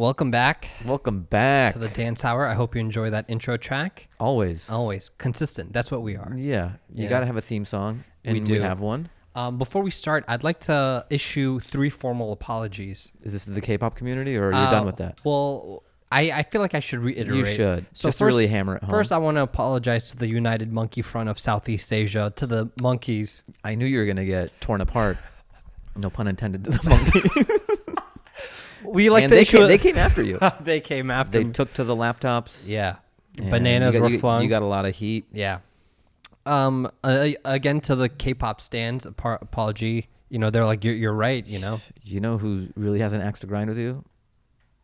Welcome back. Welcome back to the Dance Hour. I hope you enjoy that intro track. Always Consistent. That's what we are. Yeah, you got to have a theme song, and We do. we have one. Before we start, I'd like to issue 3 formal apologies. Is this the K-pop community, or are you done with that? Well, I feel like I should reiterate. You should. So just to really hammer it home. First, I want to apologize to the United Monkey Front of Southeast Asia, to the monkeys. I knew you were going to get torn apart. No pun intended to the monkeys. They came after you. They came after They me. took to the laptops. Yeah. and Bananas were flung. You got a lot of heat. Yeah. Again, to the K-pop stands, apology. You know, they're like, you're right, you know. You know who really has an axe to grind with you?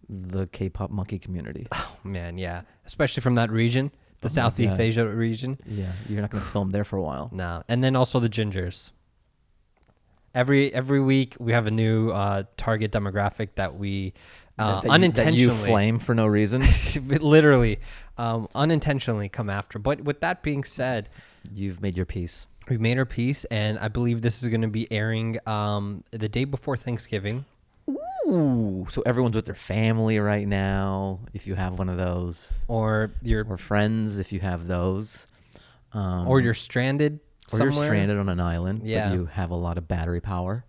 The K-pop monkey community. Oh, man, yeah. Especially from that region, the Southeast Asia region. Yeah, you're not going to film there for a while. No. And then also the gingers. Every week we have a new target demographic that we unintentionally that you flame for no reason. literally unintentionally come after. But with that being said, You've made your peace. we've made our peace, and I believe this is going to be airing the day before Thanksgiving. Ooh, so everyone's with their family right now, if you have one of those, Or or friends, if you have those, or you're stranded or somewhere. you're stranded on an island, Yeah. but you have a lot of battery power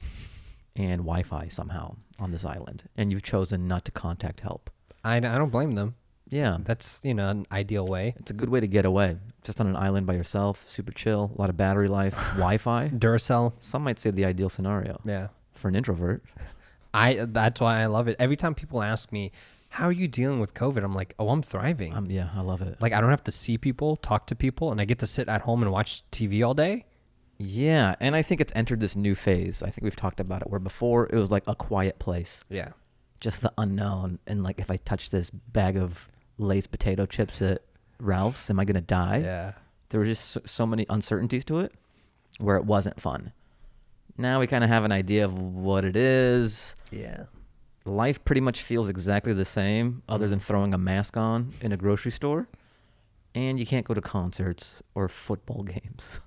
and Wi-Fi somehow on this island, and you've chosen not to contact help. I don't blame them. Yeah, That's, an ideal way. it's a good way to get away, just on an island by yourself, super chill, a lot of battery life, Wi-Fi. Duracell. Some might say the ideal scenario Yeah. for an introvert. That's why I love it. Every time people ask me, how are you dealing with COVID? I'm like, I'm thriving. Yeah, I love it. Like, I don't have to see people, talk to people, and I get to sit at home and watch TV all day. Yeah, and I think it's entered this new phase. I think we've talked about it, where before it was like a quiet place. Yeah. Just the unknown, and like, if I touch this bag of Lay's potato chips at Ralph's, am I gonna die? Yeah. There were just so many uncertainties to it, where it wasn't fun. Now we kind of have an idea of what it is. Yeah. Life pretty much feels exactly the same, other than throwing a mask on in a grocery store, and you can't go to concerts or football games.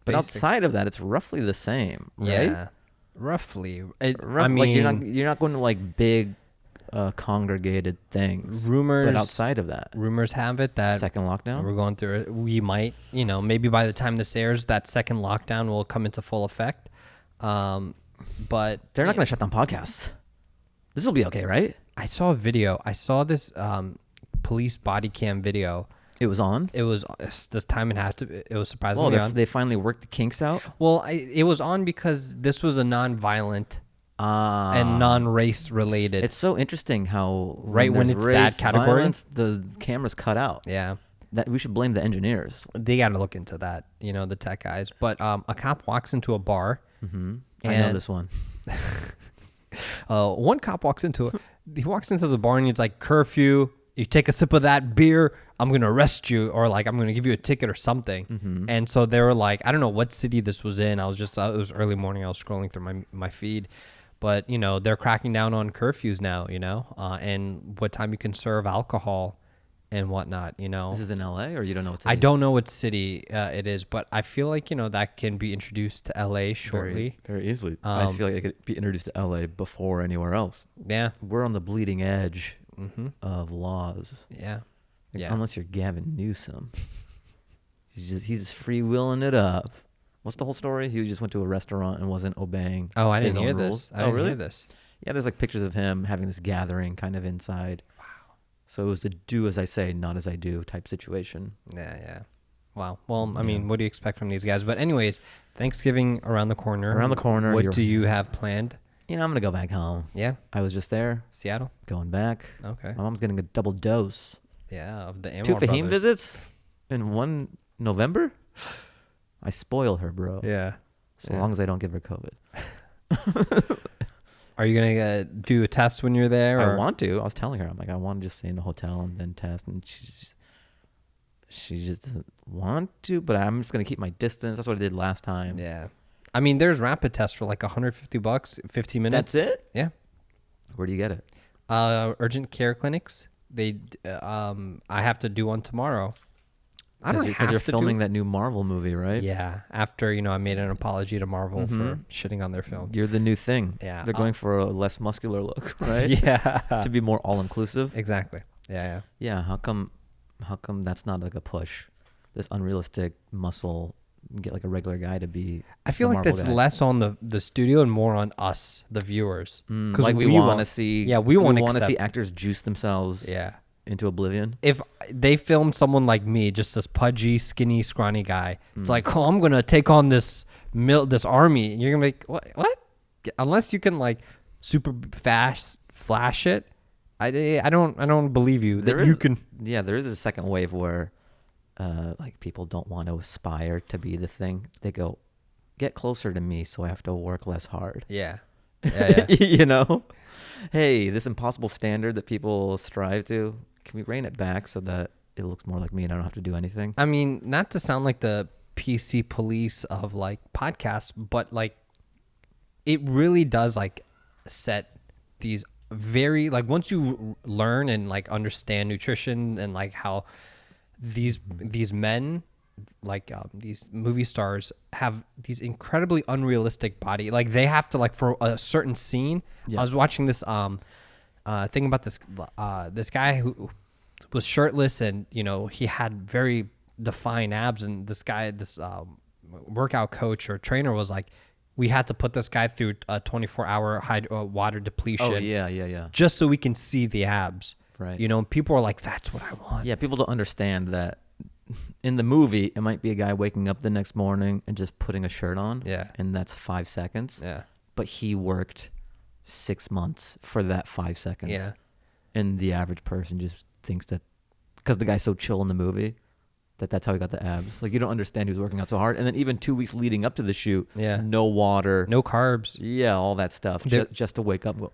But outside of that, it's roughly the same, right? Yeah. Roughly. I mean, like you're not going to like big congregated things. Rumors. But outside of that, Rumors have it that second lockdown. we're going through it. We might, maybe by the time this airs, that second lockdown will come into full effect. But They're not going to shut down podcasts. This will be okay, right? I saw a video. I saw this police body cam video. It was on. It was this time it was surprisingly on. They finally worked the kinks out. Well, it was on because this was a non-violent and non-race related. It's so interesting how Right when there's it's race, that category? violence, the camera's cut out. Yeah. That we should blame the engineers. They got to look into that, the tech guys. But a cop walks into a bar. Mm-hmm. I know this one. One cop walks into the bar and he's like, curfew. You take a sip of that beer, I'm going to arrest you, or like, I'm going to give you a ticket or something. Mm-hmm. And so they were like, I don't know what city this was in. I was just, it was early morning. I was scrolling through my feed, but they're cracking down on curfews now, and what time you can serve alcohol and whatnot, This is in LA, or you don't know what city? I don't know what city it is, but I feel like, that can be introduced to LA shortly. Very, very easily. I feel like it could be introduced to LA before anywhere else. Yeah. We're on the bleeding edge of laws. Yeah. Like, Yeah. unless you're Gavin Newsom. He's just freewheeling it up. What's the whole story? He just went to a restaurant and wasn't obeying Oh, I his didn't own hear rules. this. I didn't really? hear this. Yeah, there's like pictures of him having this gathering kind of inside. Wow. So it was a do as I say, not as I do type situation. Yeah. Wow. Well, I mean, what do you expect from these guys? But anyways, Thanksgiving around the corner. Around the corner. What do you have planned? I'm going to go back home. Yeah. I was just there. Seattle. Going back. Okay. My mom's getting a double dose. Yeah. Of the Anwar 2 Fahim brothers. visits in 1 November? I spoil her, bro. Yeah. So long as I don't give her COVID. Are you going to do a test when you're there? I or? want to. I was telling her, I'm like, I want to just stay in the hotel and then test. And she just doesn't want to, but I'm just going to keep my distance. That's what I did last time. Yeah. I mean, there's rapid tests for like $150, 15 minutes. That's it? Yeah. Where do you get it? Urgent care clinics. I have to do one tomorrow. I don't have because you're to filming do that new Marvel movie, right? Yeah, after I made an apology to Marvel for shitting on their film. You're the new thing. Yeah, They're going for a less muscular look, right? Yeah, To be more all inclusive. exactly. Yeah. Yeah. How come that's not like a push? This unrealistic muscle. Get like a regular guy to be. I feel like that's less on the studio and more on us, the viewers. Because like we want to see. Yeah, we want to see actors juice themselves. Yeah. Into oblivion. If they filmed someone like me, just this pudgy, skinny, scrawny guy, it's like, oh, I'm gonna take on this army, and you're gonna be like, what? Unless you can like super fast flash it, I don't believe you that you can. Yeah, there is a second wave where, like people don't want to aspire to be the thing. They go, get closer to me, so I have to work less hard. Yeah. Hey, this impossible standard that people strive to. Can we rein it back so that it looks more like me and I don't have to do anything? I mean, not to sound like the PC police of like podcasts, but like it really does like set these very like once you learn and like understand nutrition and like how these men like these movie stars have these incredibly unrealistic body, like they have to like for a certain scene. I was watching this thing about this guy who was shirtless and he had very defined abs, and this workout coach or trainer was like, we had to put this guy through a 24-hour water depletion. Oh yeah. Just so we can see the abs. Right. And people are like, that's what I want. Yeah, people don't understand that in the movie it might be a guy waking up the next morning and just putting a shirt on. Yeah. And that's 5 seconds. Yeah. But he worked 6 months for that 5 seconds. Yeah. And the average person just thinks that because the guy's so chill in the movie that's how he got the abs. Like, you don't understand he was working out so hard. And then even 2 weeks leading up to the shoot, no water, no carbs. Yeah, all that stuff just to wake up and go.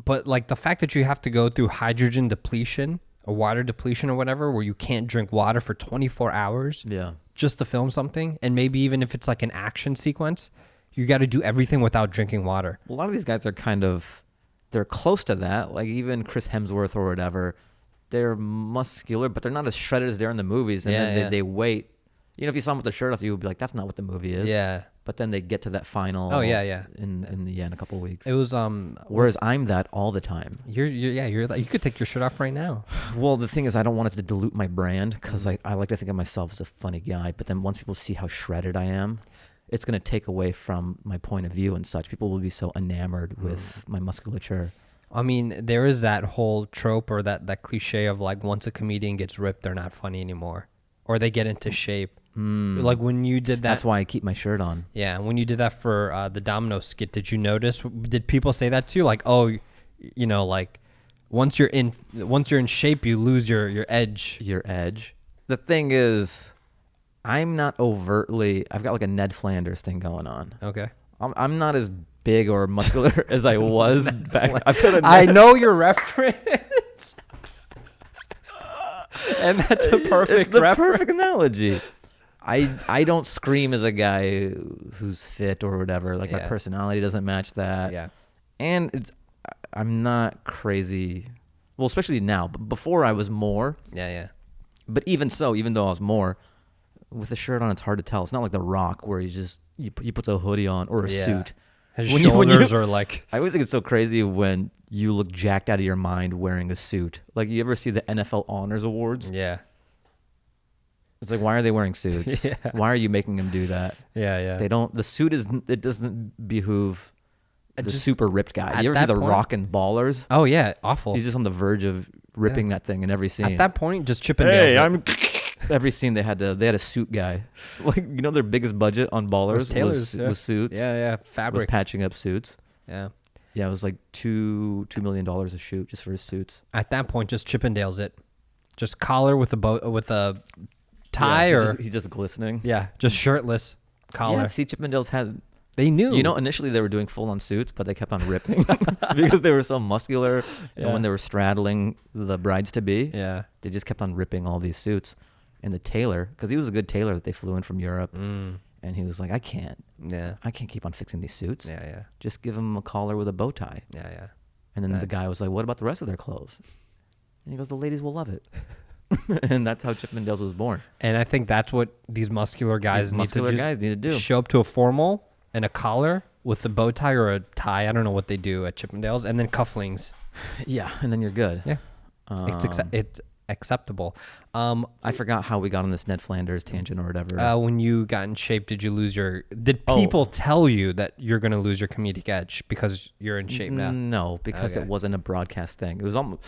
But like the fact that you have to go through hydrogen depletion or water depletion or whatever, where you can't drink water for 24 hours just to film something. And maybe even if it's like an action sequence, you got to do everything without drinking water. A lot of these guys are they're close to that. Like even Chris Hemsworth or whatever, they're muscular, but they're not as shredded as they're in the movies. And then they wait. If you saw them with the shirt off, you would be like, that's not what the movie is. Yeah. But then they get to that final. Oh yeah. In a couple of weeks. It was Whereas I'm that all the time. You're you could take your shirt off right now. Well, the thing is, I don't want it to dilute my brand because I like to think of myself as a funny guy. But then once people see how shredded I am, it's going to take away from my point of view and such. People will be so enamored with my musculature. I mean, there is that whole trope or that cliche of like once a comedian gets ripped, they're not funny anymore, or they get into shape. Like when you did that. That's why I keep my shirt on. Yeah, when you did that for the Domino skit, did you notice? Did people say that too? Like, oh, like once you're in shape, you lose your edge. Your edge. The thing is, I'm not overtly. I've got like a Ned Flanders thing going on. Okay. I'm not as big or muscular as I was back. I know your reference. And that's a perfect perfect analogy. I don't scream as a guy who's fit or whatever. Like my personality doesn't match that. Yeah. And I'm not crazy. Well, especially now. But before I was more. Yeah. But even so, even though I was more, with a shirt on, it's hard to tell. It's not like The Rock where he puts a hoodie on or a suit. His shoulders are like. I always think it's so crazy when you look jacked out of your mind wearing a suit. Like, you ever see the NFL Honors Awards? Yeah. It's like, why are they wearing suits? Yeah. Why are you making them do that? Yeah. It doesn't behoove the super ripped guy. You ever see The Rock and Ballers? Oh yeah, awful. He's just on the verge of ripping that thing in every scene. At that point, just Chippendales. Every scene they had a suit guy. Like, their biggest budget on Ballers was suits. Yeah, fabric. Was patching up suits. Yeah. Yeah, it was like $2 million a shoot just for his suits. At that point, just Chippendales it. Just collar with a tie he's just glistening. Yeah, just shirtless collar. Yeah, see, Chippendales they knew. Initially they were doing full-on suits, but they kept on ripping because they were so muscular. Yeah. And when they were straddling the brides-to-be, they just kept on ripping all these suits. And the tailor, because he was a good tailor that they flew in from Europe, and he was like, I can't keep on fixing these suits. Yeah. Just give them a collar with a bow tie. Yeah. And then the guy was like, what about the rest of their clothes? And he goes, the ladies will love it. And that's how Chippendales was born. And I think that's what these muscular guys need to do. Show up to a formal and a collar with a bow tie or a tie. I don't know what they do at Chippendales, and then cufflinks. Yeah, and then you're good. Yeah, it's acceptable. I forgot how we got on this Ned Flanders tangent or whatever. When you got in shape, did you lose your? Did people tell you that you're going to lose your comedic edge because you're in shape now? No, because it wasn't a broadcast thing. It was almost.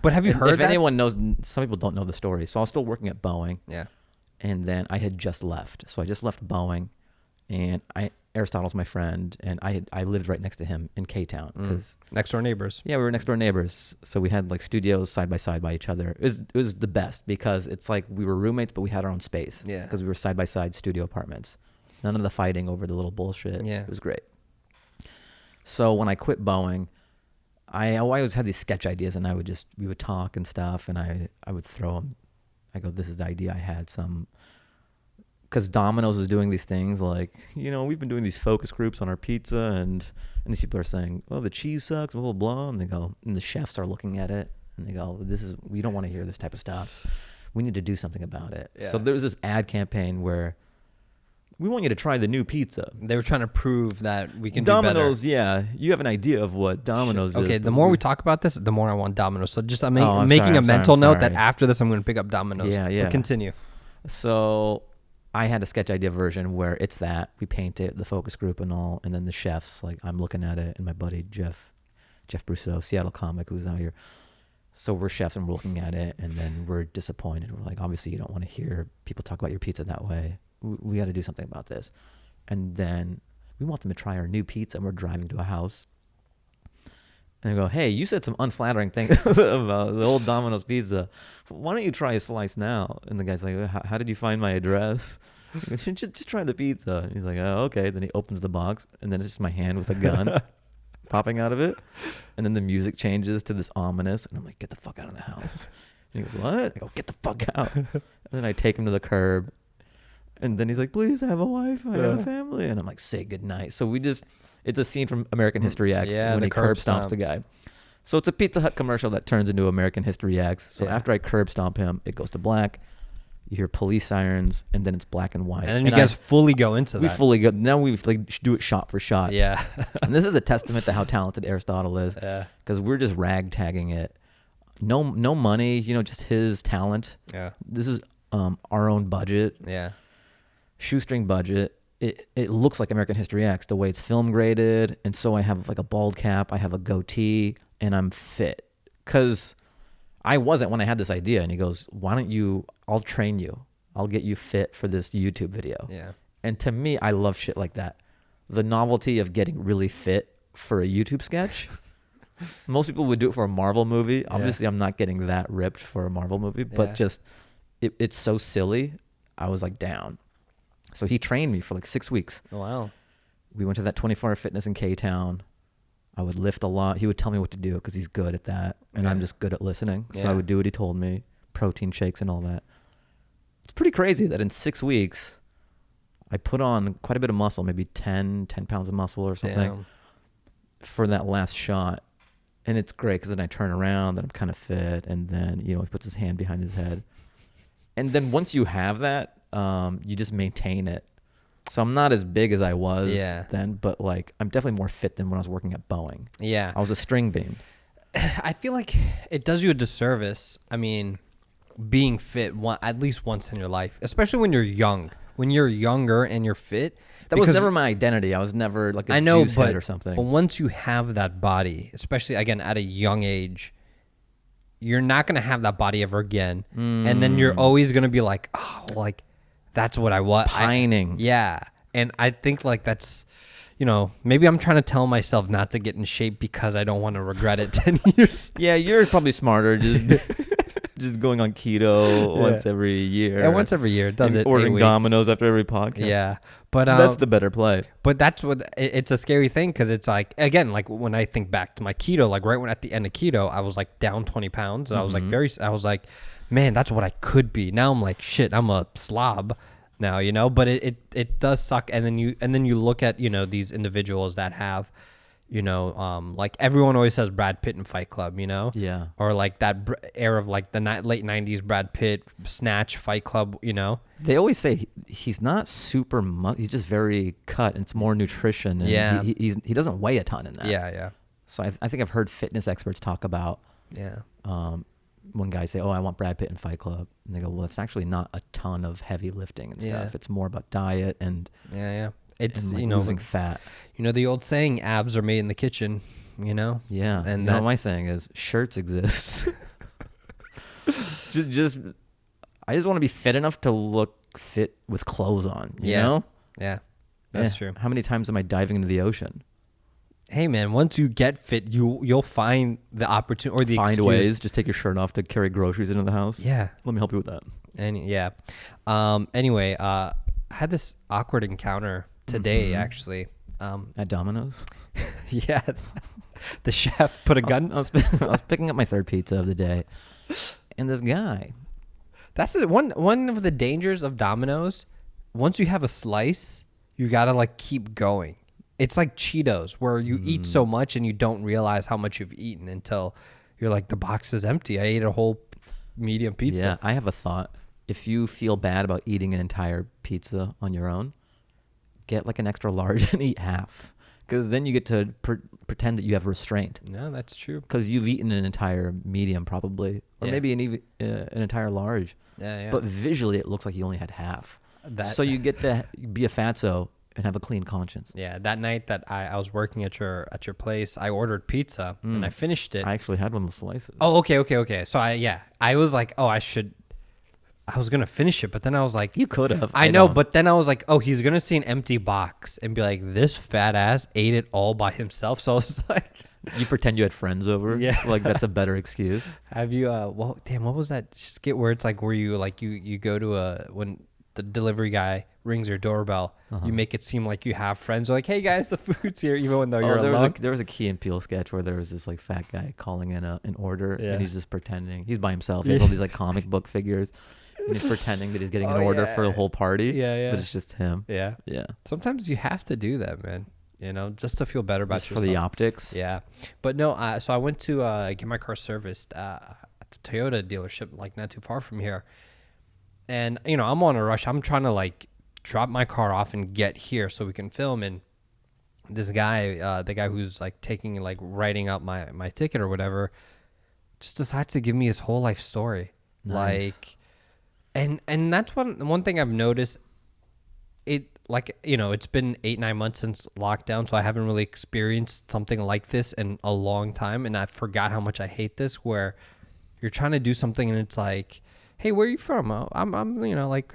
But have you heard if that? anyone knows, some people don't know the story. So I was still working at Boeing. Yeah. And then I had just left. So I just left Boeing, and Aristotle's my friend, and I lived right next to him in K-Town. Next door neighbors. Yeah, we were next door neighbors. So we had like studios side by side by each other. It was the best because it's like we were roommates, but we had our own space. Yeah. Because we were side by side studio apartments. None of the fighting over the little bullshit. Yeah. It was great. So when I quit Boeing, I always had these sketch ideas, and we would talk and stuff, and I would throw them. I go, this is the idea I had. Because Domino's was doing these things like, we've been doing these focus groups on our pizza, and these people are saying, oh, the cheese sucks, blah, blah, blah. And they go, and the chefs are looking at it, and they go, we don't want to hear this type of stuff. We need to do something about it. Yeah. So there was this ad campaign where we want you to try the new pizza. They were trying to prove that we can Domino's, do better. yeah. You have an idea of what Domino's is. Okay, the more we talk about this, the more I want Domino's. So just I'm making a mental note that after this, I'm going to pick up Domino's. Yeah, yeah. But continue. So I had a sketch idea version where it's that. We paint it, the focus group and all, and then the chefs, like I'm looking at it, and my buddy Jeff Brousseau, Seattle comic who's out here. So we're chefs, and we're looking at it, and then we're disappointed. We're like, obviously you don't want to hear people talk about your pizza that way. We got to do something about this. And then we want them to try our new pizza, and we're driving to a house. And I go, hey, you said some unflattering things about the old Domino's pizza. Why don't you try a slice now? And the guy's like, how did you find my address? I go, just try the pizza. And he's like, oh, okay. Then he opens the box, and then it's just my hand with a gun popping out of it. And then the music changes to this ominous, and I'm like, get the fuck out of the house. And he goes, what? I go, get the fuck out. And then I take him to the curb. And then he's like, please, I have a wife, I have a family. And I'm like, say goodnight. So it's a scene from American History X when he curb stomps the guy. So it's a Pizza Hut commercial that turns into American History X. So after I curb stomp him, it goes to black. You hear police sirens, and then it's black and white. And then you guys fully go into that. We fully go. Now we do it shot for shot. Yeah. And this is a testament to how talented Aristotle is. Yeah. Because we're just ragtagging it. No money, just his talent. Yeah. This is our own budget. Yeah. Shoestring budget. It looks like American History X, the way it's film graded. And so I have like a bald cap, I have a goatee, and I'm fit. Because I wasn't when I had this idea. And he goes, I'll train you. I'll get you fit for this YouTube video. Yeah. And to me, I love shit like that. The novelty of getting really fit for a YouTube sketch. Most people would do it for a Marvel movie. Yeah. Obviously, I'm not getting that ripped for a Marvel movie, but just it's so silly. I was like down. So he trained me for like 6 weeks. Oh, wow. We went to that 24-hour fitness in K-Town. I would lift a lot. He would tell me what to do because he's good at that. And I'm just good at listening. So I would do what he told me. Protein shakes and all that. It's pretty crazy that in 6 weeks, I put on quite a bit of muscle, maybe 10 pounds of muscle or something for that last shot. And it's great because then I turn around and I'm kind of fit. And then, he puts his hand behind his head. And then once you have that, you just maintain it. So I'm not as big as I was then, but like I'm definitely more fit than when I was working at Boeing. Yeah. I was a string bean. I feel like it does you a disservice. I mean, being fit at least once in your life, especially when you're young. When you're younger and you're fit. That was never my identity. I was never like a juice head or something. But once you have that body, especially again at a young age, you're not going to have that body ever again. And then you're always going to be like, oh, like that's what I want. Pining. Yeah. And I think like that's, maybe I'm trying to tell myself not to get in shape because I don't want to regret it 10 years. Yeah, you're probably smarter. Just going on keto once every year. Yeah, once every year. It does it. Ordering Domino's after every podcast. Yeah. But that's the better play. But that's what it's a scary thing because it's like, again, like when I think back to my keto, like right when at the end of keto, I was like down 20 pounds. And I was like, man, that's what I could be. Now I'm like, shit, I'm a slob now, but it does suck. And then you look at, these individuals that have, you know, like everyone always says Brad Pitt in Fight Club, you know? Yeah. Or like that era of like the late 90s Brad Pitt, Snatch, Fight Club, you know? They always say he's not super he's just very cut, and it's more nutrition. And Yeah. he doesn't weigh a ton in that. Yeah, yeah. So I think I've heard fitness experts talk about one guy say, oh, I want Brad Pitt in Fight Club. And they go, well, it's actually not a ton of heavy lifting and stuff. Yeah. It's more about diet and It's, like you know, losing fat. You know, the old saying, abs are made in the kitchen, you know? Yeah. And you know what my saying is, shirts exist. I just want to be fit enough to look fit with clothes on, you know? Yeah. That's true. How many times am I diving into the ocean? Hey man, once you get fit, you'll find the opportunity or the Find excuse. ways. Just take your shirt off to carry groceries into the house. Yeah. Let me help you with that. And yeah. Anyway, I had this awkward encounter today, actually. At Domino's? Yeah. The chef put a gun. I was picking up my third pizza of the day, and this guy. That's one of the dangers of Domino's. Once you have a slice, you gotta like keep going. It's like Cheetos, where you eat so much and you don't realize how much you've eaten until you're like, the box is empty. I ate a whole medium pizza. Yeah, I have a thought. If you feel bad about eating an entire pizza on your own, get like an extra large and eat half. Because then you get to pretend that you have restraint. No, that's true. Because you've eaten an entire medium probably. Or maybe an entire large. Yeah. But visually it looks like you only had half. So you get to be a fatso and have a clean conscience. Yeah, that night that I was working at your place, I ordered pizza and I finished it. I actually had one of the slices. Oh, okay. So I was like, oh, I was gonna finish it, but then I was like, You could have. I know, but then I was like, oh, he's gonna see an empty box and be like, this fat ass ate it all by himself. So I was like, You pretend you had friends over. Yeah. Like that's a better excuse. have you? Well, damn, what was that skit where it's like where you like you go to when the delivery guy rings your doorbell, you make it seem like you have friends. You're like, hey guys, the food's here, even though you're alone. There was a Key and Peele sketch where there was this like fat guy calling in an order, and he's just pretending he's by himself. He has all these like comic book figures, and he's pretending that he's getting an order for the whole party. Yeah. But it's just him. Yeah. Sometimes you have to do that, man. You know, just to feel better about Just yourself. for the optics. Yeah, but no. So I went to get my car serviced at the Toyota dealership, like not too far from here. And, you know, I'm on a rush. I'm trying to, like, drop my car off and get here so we can film. And this guy, the guy who's, like, taking, like, writing out my ticket or whatever, just decides to give me his whole life story. Nice. Like, and that's one thing I've noticed. It, like, you know, it's been 8-9 months since lockdown, so I haven't really experienced something like this in a long time. And I forgot how much I hate this, where you're trying to do something and it's like, hey, where are you from? I'm you know, like,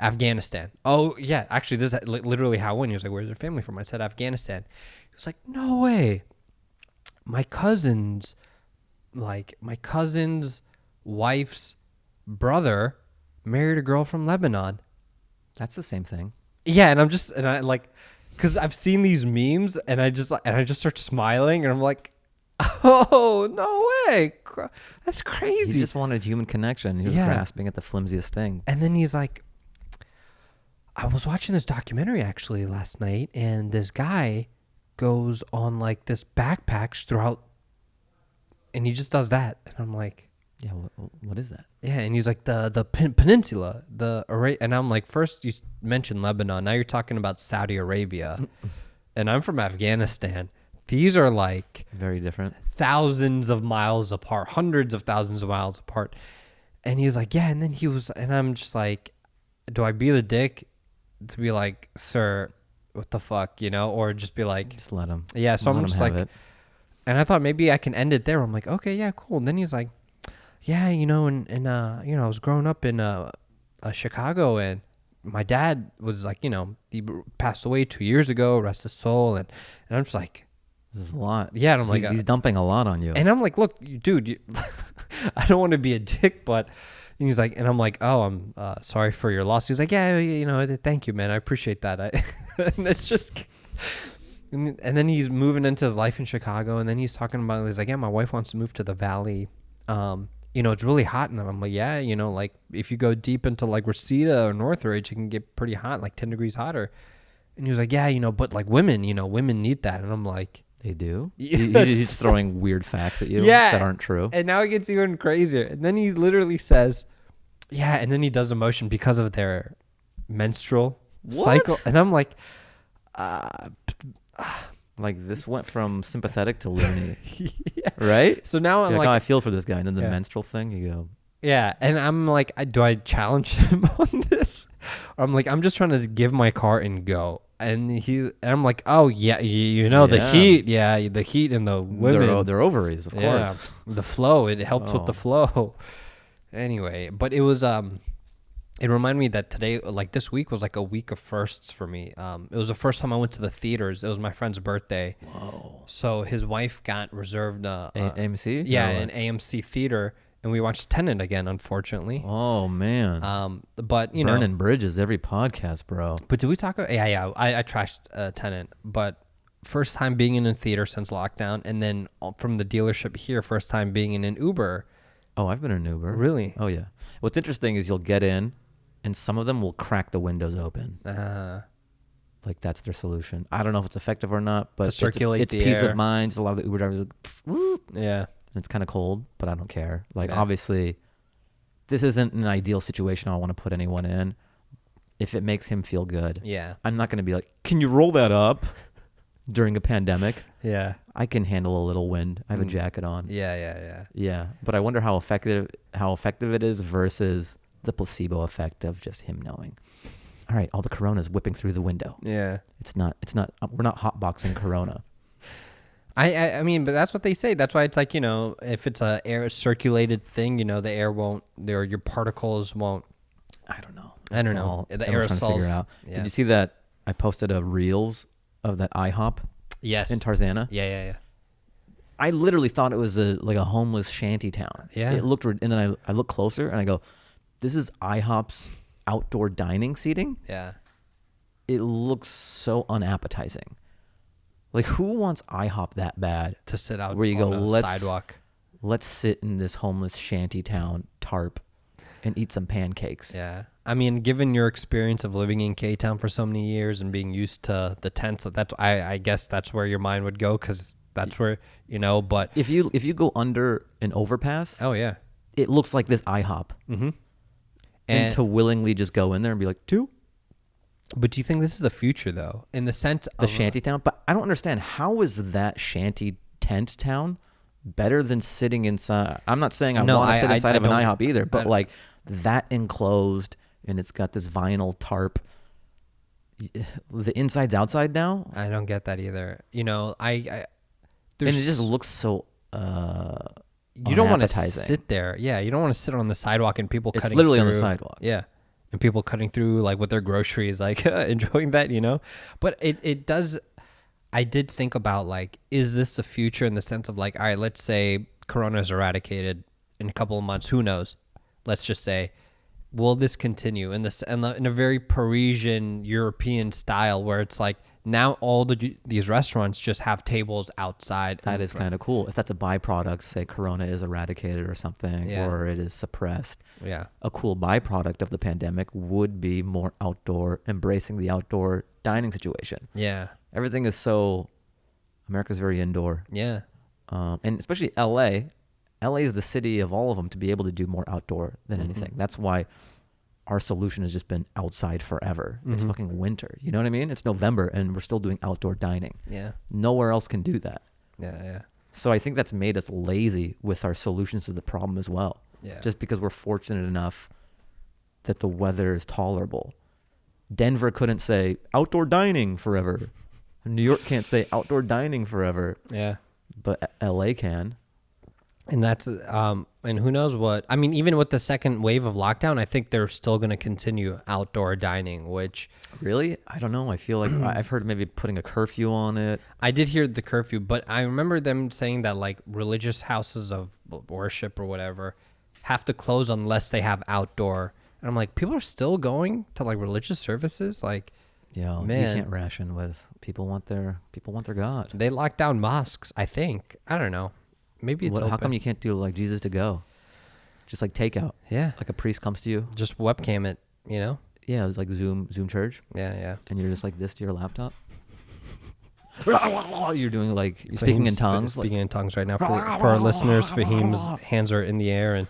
Afghanistan. Oh, yeah. Actually, this is literally how it went. He was like, where's your family from? I said, Afghanistan. He was like, no way. My cousin's wife's brother married a girl from Lebanon. That's the same thing. Yeah. And I like, cause I've seen these memes and I just start smiling and I'm like, oh, no way. That's crazy. He just wanted human connection. He was grasping at the flimsiest thing. And then he's like, I was watching this documentary actually last night, and this guy goes on like this backpacks throughout, and he just does that. And I'm like, yeah, what is that? Yeah, and he's like the peninsula, and I'm like, first you mentioned Lebanon, now you're talking about Saudi Arabia, and I'm from Afghanistan. These are like very different, thousands of miles apart, hundreds of thousands of miles apart. And he was like, yeah. And then and I'm just like, do I be the dick to be like, sir, what the fuck, you know, or just be like, just let him. Yeah. So I'm just like, and I thought maybe I can end it there. I'm like, okay, yeah, cool. And then he's like, yeah, you know, and you know, I was growing up in Chicago, and my dad was like, you know, he passed away 2 years ago, rest his soul. And I'm just like, this is a lot. Yeah, and I'm like, he's dumping a lot on you. And I'm like, look, dude, I don't want to be a dick, but and he's like, and I'm like, oh, I'm sorry for your loss. He's like, yeah, you know, thank you, man, I appreciate that. And it's just, and then he's moving into his life in Chicago, and then he's talking about, he's like, yeah, my wife wants to move to the Valley. You know, it's really hot, and I'm like, yeah, you know, like if you go deep into like Reseda or Northridge, it can get pretty hot, like 10 degrees hotter. And he was like, yeah, you know, but like women, you know, women need that. And I'm like, They do? Yes. He's throwing weird facts at you Yeah. that aren't true. And now it gets even crazier. And then he literally says, yeah, and then he does a motion because of their menstrual cycle. And I'm like, like this went from sympathetic to loony, yeah. right? So now I'm You're like, oh, I feel for this guy. And then the Yeah. menstrual thing, you go, yeah. And I'm like, do I challenge him on this? Or I'm like, I'm just trying to give my car and go. And I'm like, oh yeah, you know, the Yeah. heat. Yeah. The heat and the women. their ovaries, of Yeah, course. the flow. It helps with the Oh. flow. Anyway, but it was it reminded me that today, like this week, was like a week of firsts for me. It was the first time I went to the theaters. It was my friend's birthday. Whoa. So his wife got reserved AMC? yeah, Or an AMC theater, and we watched Tenet again, unfortunately. Oh, man. But you know, Burning bridges every podcast, bro. but did we talk about? Yeah. I trashed Tenet, but first time being in a theater since lockdown, and then from the dealership here, first time being in an Uber. Oh, I've been in an Uber. Really? Oh, yeah. What's interesting is you'll get in, and some of them will crack the windows open. Like that's their solution. I don't know if it's effective or not, but To circulate it's the peace air. of mind. Just a lot of the Uber drivers are like, "Woo," Yeah. and it's kind of cold, but I don't care. Like Yeah. obviously, this isn't an ideal situation I want to put anyone in. If it makes him feel good, Yeah. I'm not going to be like, "Can you roll that up?" during a pandemic. Yeah. I can handle a little wind. I have a jacket on. Yeah. Yeah, but I wonder how effective it is versus the placebo effect of just him knowing. All right, all the Corona's whipping through the window. Yeah. It's not. We're not hotboxing Corona. I mean, but that's what they say. That's why it's like, you know, if it's a air circulated thing, you know, the air won't, or your particles won't. I don't know. I don't That's know. all The everyone's trying to figure aerosols. out. Yeah. Did you see that? I posted a reels of that IHOP Yes. in Tarzana. Yeah. I literally thought it was like a homeless shanty town. Yeah. It looked, and then I look closer and I go, this is IHOP's outdoor dining seating. Yeah. It looks so unappetizing. Like, who wants IHOP that bad? To sit out Where you on go, a sidewalk. Let's sit in this homeless shanty town tarp and eat some pancakes. Yeah. I mean, given your experience of living in K-Town for so many years and being used to the tents, I guess that's where your mind would go, because that's where, you know, but. If you go under an overpass, Oh, yeah. it looks like this IHOP. Mm-hmm. And to willingly just go in there and be like, two? But do you think this is the future, though, in the sense The of shanty town? But I don't understand. How is that shanty tent town better than sitting inside? I'm not saying I No, want to sit I inside of an don't- IHOP either, but I- like that enclosed and it's got this vinyl tarp. The inside's outside now. I don't get that either. You know, And it just looks so you don't want to unappetizing. sit there. Yeah, you don't want to sit on the sidewalk and people It's cutting literally on the through. sidewalk. Yeah. And people cutting through like with their groceries, like enjoying that, you know? But it does, I did think about like, is this the future in the sense of like, all right, let's say Corona is eradicated in a couple of months, who knows? Let's just say, will this continue in a very Parisian European style where it's like now all these restaurants just have tables outside? That is kind of cool. If that's a byproduct, say Corona is eradicated or something, Yeah. or it is suppressed. Yeah. A cool byproduct of the pandemic would be more outdoor, embracing the outdoor dining situation. Yeah. Everything is so, America's very indoor. Yeah. And especially LA. LA is the city of all of them to be able to do more outdoor than anything. That's why our solution has just been outside forever. It's fucking winter. You know what I mean? It's November and we're still doing outdoor dining. Yeah. Nowhere else can do that. Yeah. So I think that's made us lazy with our solutions to the problem as well. Yeah. Just because we're fortunate enough that the weather is tolerable. Denver couldn't say outdoor dining forever. New York can't say outdoor dining forever, Yeah. but LA can. And that's and who knows what, I mean, even with the second wave of lockdown, I think they're still going to continue outdoor dining, which Really? I don't know. I feel like I've heard maybe putting a curfew on it. I did hear the curfew, but I remember them saying that like religious houses of worship or whatever have to close unless they have outdoor. And I'm like, people are still going to like religious services? Like, Yeah, Man. you can't ration with people want their God. they locked down mosques, I think. I don't know. Maybe it's How open. come you can't do like Jesus to go? Just like takeout. Yeah. Like a priest comes to you. Just webcam it, you know? Yeah, it's like Zoom church, Yeah. and you're just like this to your laptop. you're doing like you're speaking in tongues. Speaking in tongues right now for our listeners. Fahim's hands are in the air and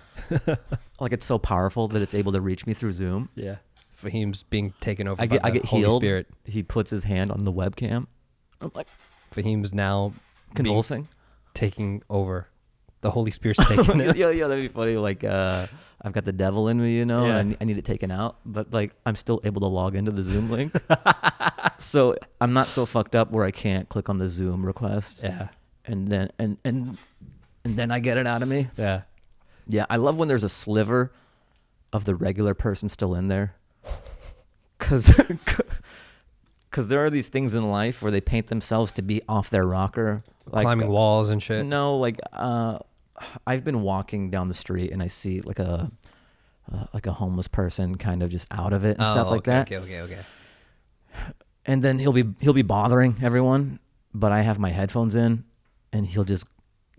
like it's so powerful that it's able to reach me through Zoom. Yeah, Fahim's being taken over. I by get the Holy healed. Spirit. He puts his hand on the webcam. I'm like Fahim's now convulsing, taking over. The Holy Spirit's taking it. Yeah, that'd be funny. Like I've got the devil in me, and I need it taken out, but like I'm still able to log into the Zoom link. So I'm not so fucked up where I can't click on the Zoom request. Yeah. And then and then I get it out of me. Yeah. Yeah, I love when there's a sliver of the regular person still in there. Cuz there are these things in life where they paint themselves to be off their rocker, like climbing walls and shit. No, like I've been walking down the street and I see like a homeless person kind of just out of it and stuff like that. Okay. And then he'll be bothering everyone, but I have my headphones in and he'll just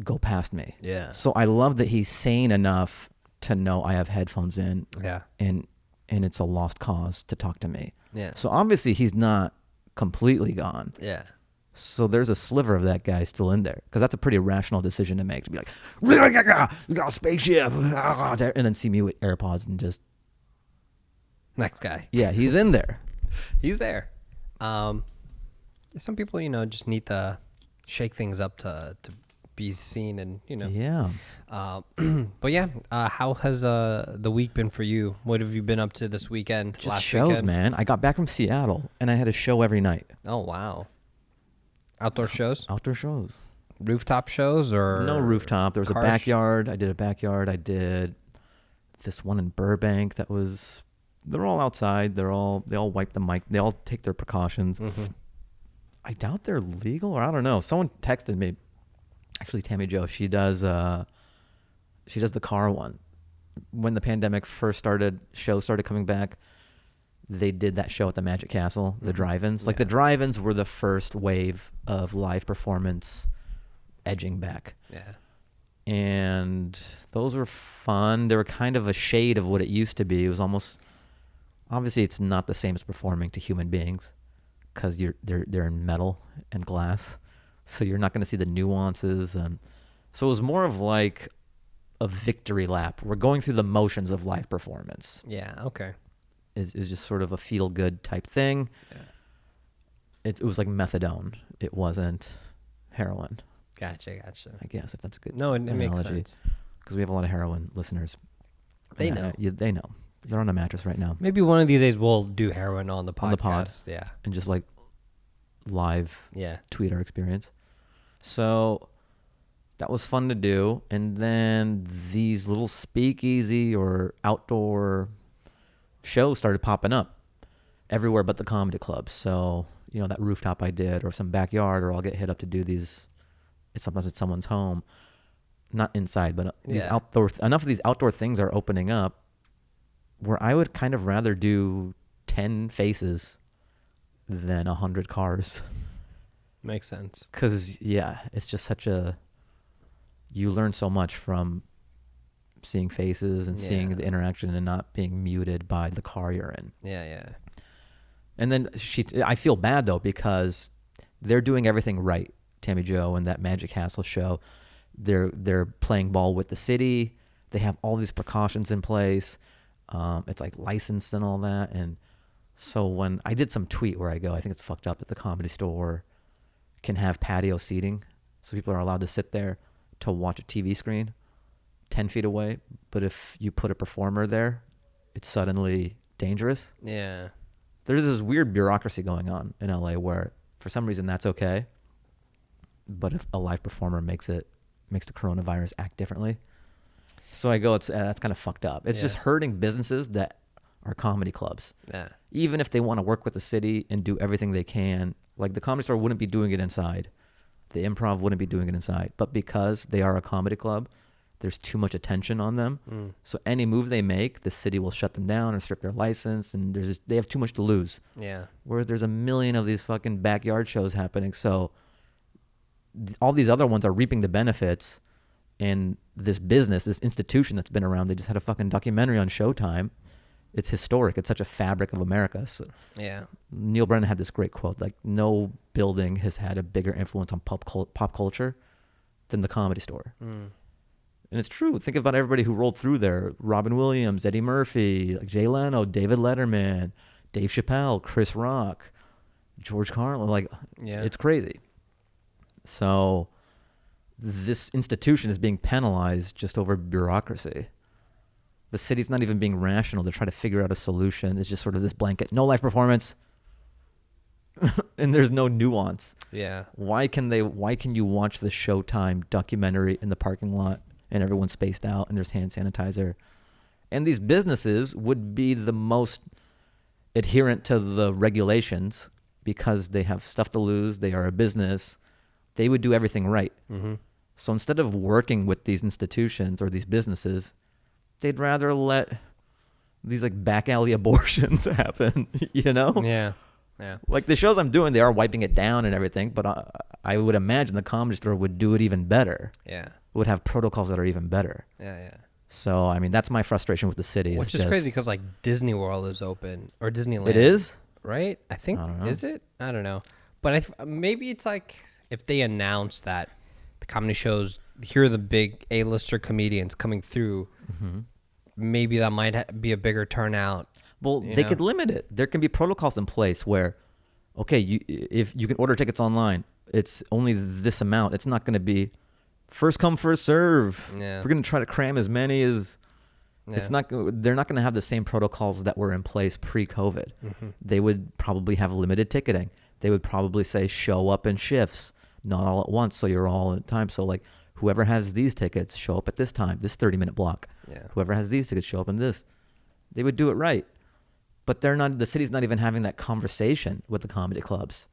go past me. Yeah. So I love that he's sane enough to know I have headphones in. Yeah. And it's a lost cause to talk to me. Yeah. So obviously he's not completely gone. Yeah. So there's a sliver of that guy still in there, because that's a pretty rational decision to make, to be like, you got a spaceship, and then see me with AirPods and just next guy. Yeah, he's in there. He's there. Some people, just need to shake things up to be seen, and Yeah. But yeah, how has the week been for you? What have you been up to this weekend? Just shows, man. I got back from Seattle and I had a show every night. Oh wow. Outdoor shows? Outdoor shows. Rooftop shows or no rooftop? There was a backyard. I did a backyard. I did this one in Burbank that was. They're all outside. They all wipe the mic. They all take their precautions. Mm-hmm. I doubt they're legal, or I don't know. Someone texted me. Actually, Tammy Jo. She does the car one. When the pandemic first started, shows started coming back. They did that show at the Magic Castle, the drive-ins. Like the drive-ins were the first wave of live performance edging back. Yeah. And those were fun. They were kind of a shade of what it used to be. It was almost, obviously it's not the same as performing to human beings, because they're in metal and glass. So you're not going to see the nuances. And so it was more of like a victory lap. We're going through the motions of live performance. Yeah, okay. It's just sort of a feel-good type thing. Yeah. It was like methadone. It wasn't heroin. Gotcha. I guess, if that's a good No, it analogy. makes sense. Because we have a lot of heroin listeners. They know. They know. They're on a mattress right now. Maybe one of these days we'll do heroin on the podcast. On the pod. Yeah. And just like live tweet our experience. So that was fun to do. And then these little speakeasy or outdoor shows started popping up everywhere but the comedy clubs. So, that rooftop I did, or some backyard, or I'll get hit up to do these. Sometimes it's someone's home, not inside, but these outdoor. Enough of these outdoor things are opening up where I would kind of rather do 10 faces than 100 cars. Makes sense. Because it's just you learn so much from seeing faces and seeing the interaction and not being muted by the car you're in. Yeah. And then I feel bad though, because they're doing everything right. Tammy Jo and that Magic Castle show, they're playing ball with the city. They have all these precautions in place. It's like licensed and all that. And so when I did some tweet where I go, I think it's fucked up that the Comedy Store can have patio seating, so people are allowed to sit there to watch a TV screen 10 feet away. But if you put a performer there, it's suddenly dangerous. Yeah. There's this weird bureaucracy going on in LA where for some reason that's okay. But if a live performer makes the coronavirus act differently. So I go, that's kind of fucked up. It's just hurting businesses that are comedy clubs. Yeah. Even if they want to work with the city and do everything they can, like the Comedy Store wouldn't be doing it inside. The Improv wouldn't be doing it inside. But because they are a comedy club, there's too much attention on them. So any move they make, the city will shut them down or strip their license, and they have too much to lose. Yeah. Whereas there's a million of these fucking backyard shows happening. So all these other ones are reaping the benefits, and this business, this institution that's been around, they just had a fucking documentary on Showtime, It's historic. It's such a fabric of America. So Yeah. Neil Brennan had this great quote, like, no building has had a bigger influence on pop culture than the Comedy Store. Mm. And it's true. Think about everybody who rolled through there. Robin Williams, Eddie Murphy, like Jay Leno, David Letterman, Dave Chappelle, Chris Rock, George Carlin. Like, Yeah. it's crazy. So this institution is being penalized just over bureaucracy. The city's not even being rational to try to figure out a solution. It's just sort of this blanket, no live performance, and there's no nuance. Yeah. Why can you watch the Showtime documentary in the parking lot and everyone's spaced out and there's hand sanitizer? And these businesses would be the most adherent to the regulations because they have stuff to lose. They are a business. They would do everything right. Mm-hmm. So instead of working with these institutions or these businesses, they'd rather let these like back alley abortions happen, you know? Yeah. Yeah. Like the shows I'm doing, they are wiping it down and everything, but I would imagine the Comedy Store would do it even better. Yeah. Would have protocols that are even better. Yeah. Yeah. So, I mean, that's my frustration with the city. Which is crazy because like Disney World is open or Disneyland. It is? Right? I think. I don't know. Is it? I don't know. But maybe it's like if they announce that the comedy shows, here are the big A-lister comedians coming through, maybe that might be a bigger turnout. Well, they could limit it. There can be protocols in place where, okay, if you can order tickets online, it's only this amount. It's not going to be first come, first serve. Yeah. We're going to try to cram as many as... Yeah. They're not going to have the same protocols that were in place pre-COVID. Mm-hmm. They would probably have limited ticketing. They would probably say show up in shifts, not all at once, so you're all at time. So like whoever has these tickets, show up at this time, this 30-minute block. Yeah. Whoever has these tickets, show up in this. They would do it right. But they're not. The city's not even having that conversation with the comedy clubs.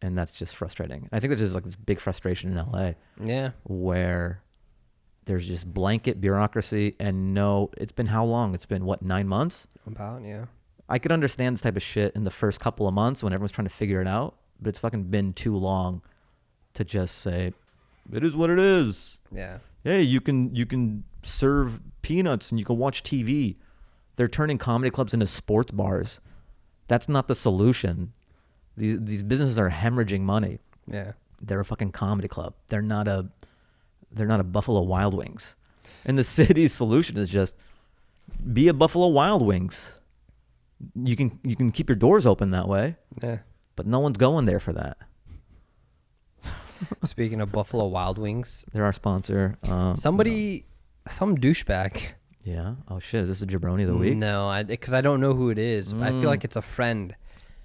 And that's just frustrating. I think there's just like this big frustration in LA. Yeah. Where there's just blanket bureaucracy and it's been how long? It's been, 9 months? About, yeah. I could understand this type of shit in the first couple of months when everyone's trying to figure it out, but it's fucking been too long to just say, it is what it is. Yeah. Hey, you can serve peanuts and you can watch TV. They're turning comedy clubs into sports bars. That's not the solution. These businesses are hemorrhaging money. Yeah. They're a fucking comedy club. They're not a Buffalo Wild Wings. And the city's solution is just be a Buffalo Wild Wings. You can keep your doors open that way. Yeah. But no one's going there for that. Speaking of Buffalo Wild Wings, They're our sponsor. some douchebag. Yeah. Oh shit. Is this a jabroni of the week? No, because I don't know who it is. But I feel like it's a friend.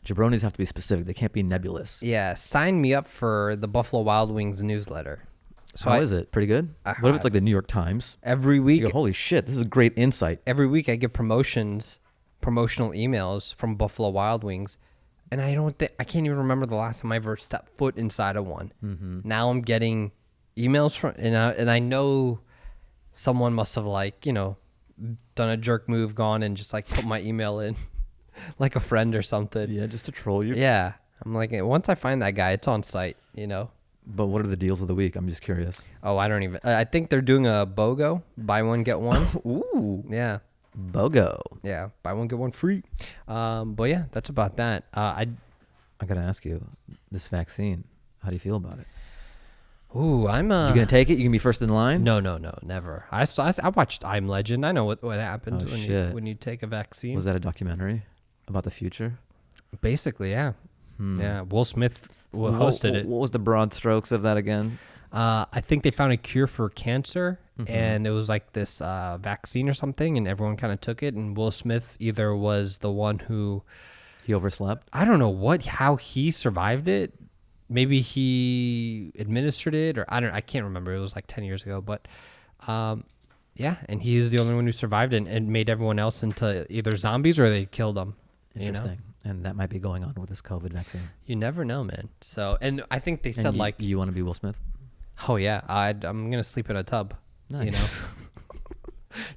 Jabronis have to be specific. They can't be nebulous. Yeah, sign me up for the Buffalo Wild Wings newsletter. So how is it? Pretty good? What if it's like the New York Times? Every week, You go, holy shit, this is great insight. every week I get promotional emails from Buffalo Wild Wings, and I can't even remember the last time I ever stepped foot inside of one. Mm-hmm. Now I'm getting emails from, and I know someone must have done a jerk move, gone and just like put my email in, like a friend or something. Yeah, just to troll you. Yeah, I'm like, once I find that guy, it's on site, But what are the deals of the week? I'm just curious. Oh, I don't even. I think they're doing a BOGO, buy one get one. Ooh, Yeah, BOGO. yeah, buy one get one free. But yeah, that's about that. I gotta ask you, this vaccine. How do you feel about it? I'm. You gonna take it? You gonna be first in line? No, never. I watched I'm Legend. I know what happens when you take a vaccine. Was that a documentary about the future? Basically, yeah. Yeah, Will Smith hosted it. What was the broad strokes of that again? I think they found a cure for cancer, and it was like this vaccine or something, and everyone kind of took it. And Will Smith either was the one who He overslept? I don't know how he survived it. Maybe he administered it, or I can't remember. It was like 10 years ago, but yeah, and he is the only one who survived it and made everyone else into either zombies or they killed them. Interesting. And that might be going on with this COVID vaccine. You never know, man. So, and I think they said you want to be Will Smith? Oh yeah, I'm gonna sleep in a tub. Nice.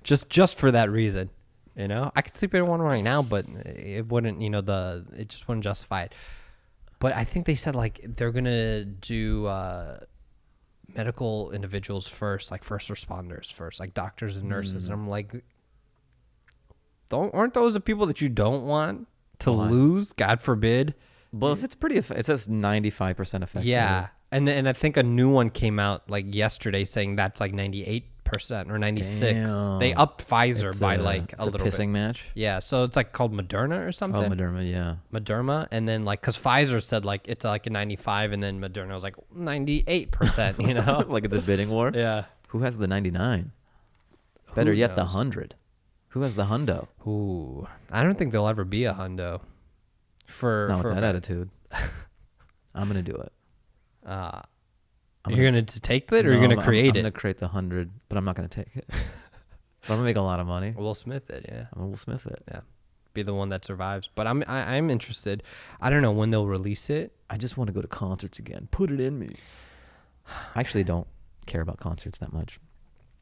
just for that reason. I could sleep in one right now, but it wouldn't. It just wouldn't justify it. But I think they said they're gonna do medical individuals first, like first responders first, like doctors and nurses. And I'm like, aren't those the people that you don't want to lose? God forbid. Well, if it's pretty, it says 95% effective. Yeah, and I think a new one came out like yesterday saying that's like 98% or 96. Damn. They upped Pfizer by like a little pissing bit. Match. Yeah, so it's like called Moderna or something. Oh, Moderna, yeah. Moderna, and then like because Pfizer said like it's like a 95, and then Moderna was like 98%. You know, like it's a bidding war. Yeah. Who has the 99? Better yet, the 100. Who has the hundo? Ooh, I don't think there'll ever be a hundo. Not with that attitude. I'm gonna do it. You're gonna take it, or you're gonna create it? I'm gonna create the 100, but I'm not gonna take it. But I'm gonna make a lot of money. Will Smith it, yeah. I'm gonna Will Smith it. Yeah, be the one that survives. But I'm interested. I don't know when they'll release it. I just want to go to concerts again. Put it in me. I actually don't care about concerts that much.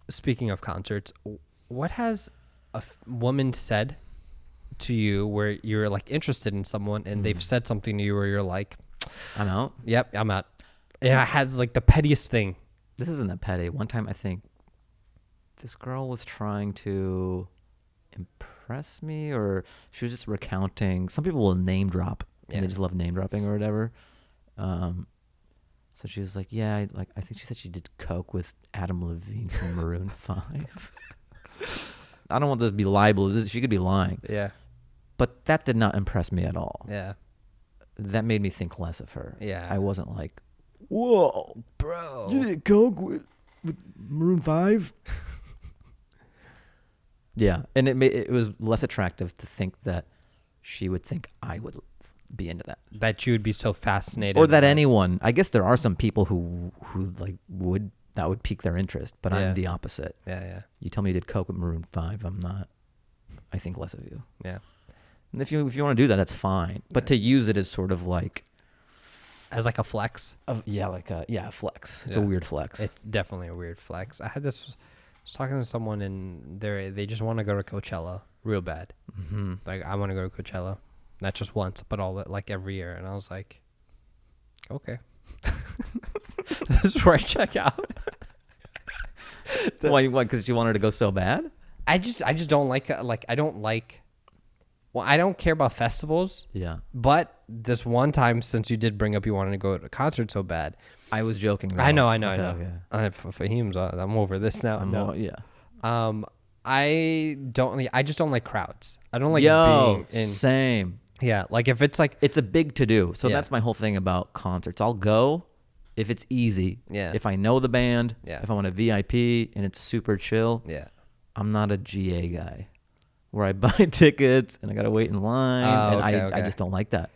Speaking of concerts, what has a woman said to you where you're like interested in someone and they've said something to you where you're like, I'm out? Yep, I'm out. Yeah, it has like the pettiest thing. This isn't that petty. One time I think this girl was trying to impress me, or she was just recounting. Some people will name drop, and they just love name dropping or whatever. So she was like, yeah, I think she said she did coke with Adam Levine from Maroon 5. I don't want this to be libel. She could be lying. Yeah. But that did not impress me at all. Yeah. That made me think less of her. Yeah. I wasn't like, whoa, bro, you did coke with Maroon 5? Yeah. And it was less attractive to think that she would think I would be into that. That you would be so fascinated. Or that anyone. I guess there are some people who like that would pique their interest, but I'm the opposite. Yeah, yeah. You tell me you did coke with Maroon 5, I'm not. I think less of you. Yeah. And if you want to do that, that's fine. But to use it as sort of like as like a flex. A flex. It's a weird flex. It's definitely a weird flex. I was talking to someone and they just want to go to Coachella real bad. Mm-hmm. Like, I want to go to Coachella, not just once, but like every year. And I was like, okay. This is where I check out. Why? Because you wanted to go so bad? I just don't like I don't like. Well, I don't care about festivals. Yeah. But this one time, since you did bring up you wanted to go to a concert so bad, I was joking. Though. I know. Yeah. Fahim's. I'm over this now. I just don't like crowds. I don't like being in. Same. Yeah, like if it's like it's a big to do. So that's my whole thing about concerts. I'll go if it's easy. Yeah. If I know the band. Yeah. If I want a VIP and it's super chill. Yeah. I'm not a GA guy, where I buy tickets and I gotta wait in line. I just don't like that.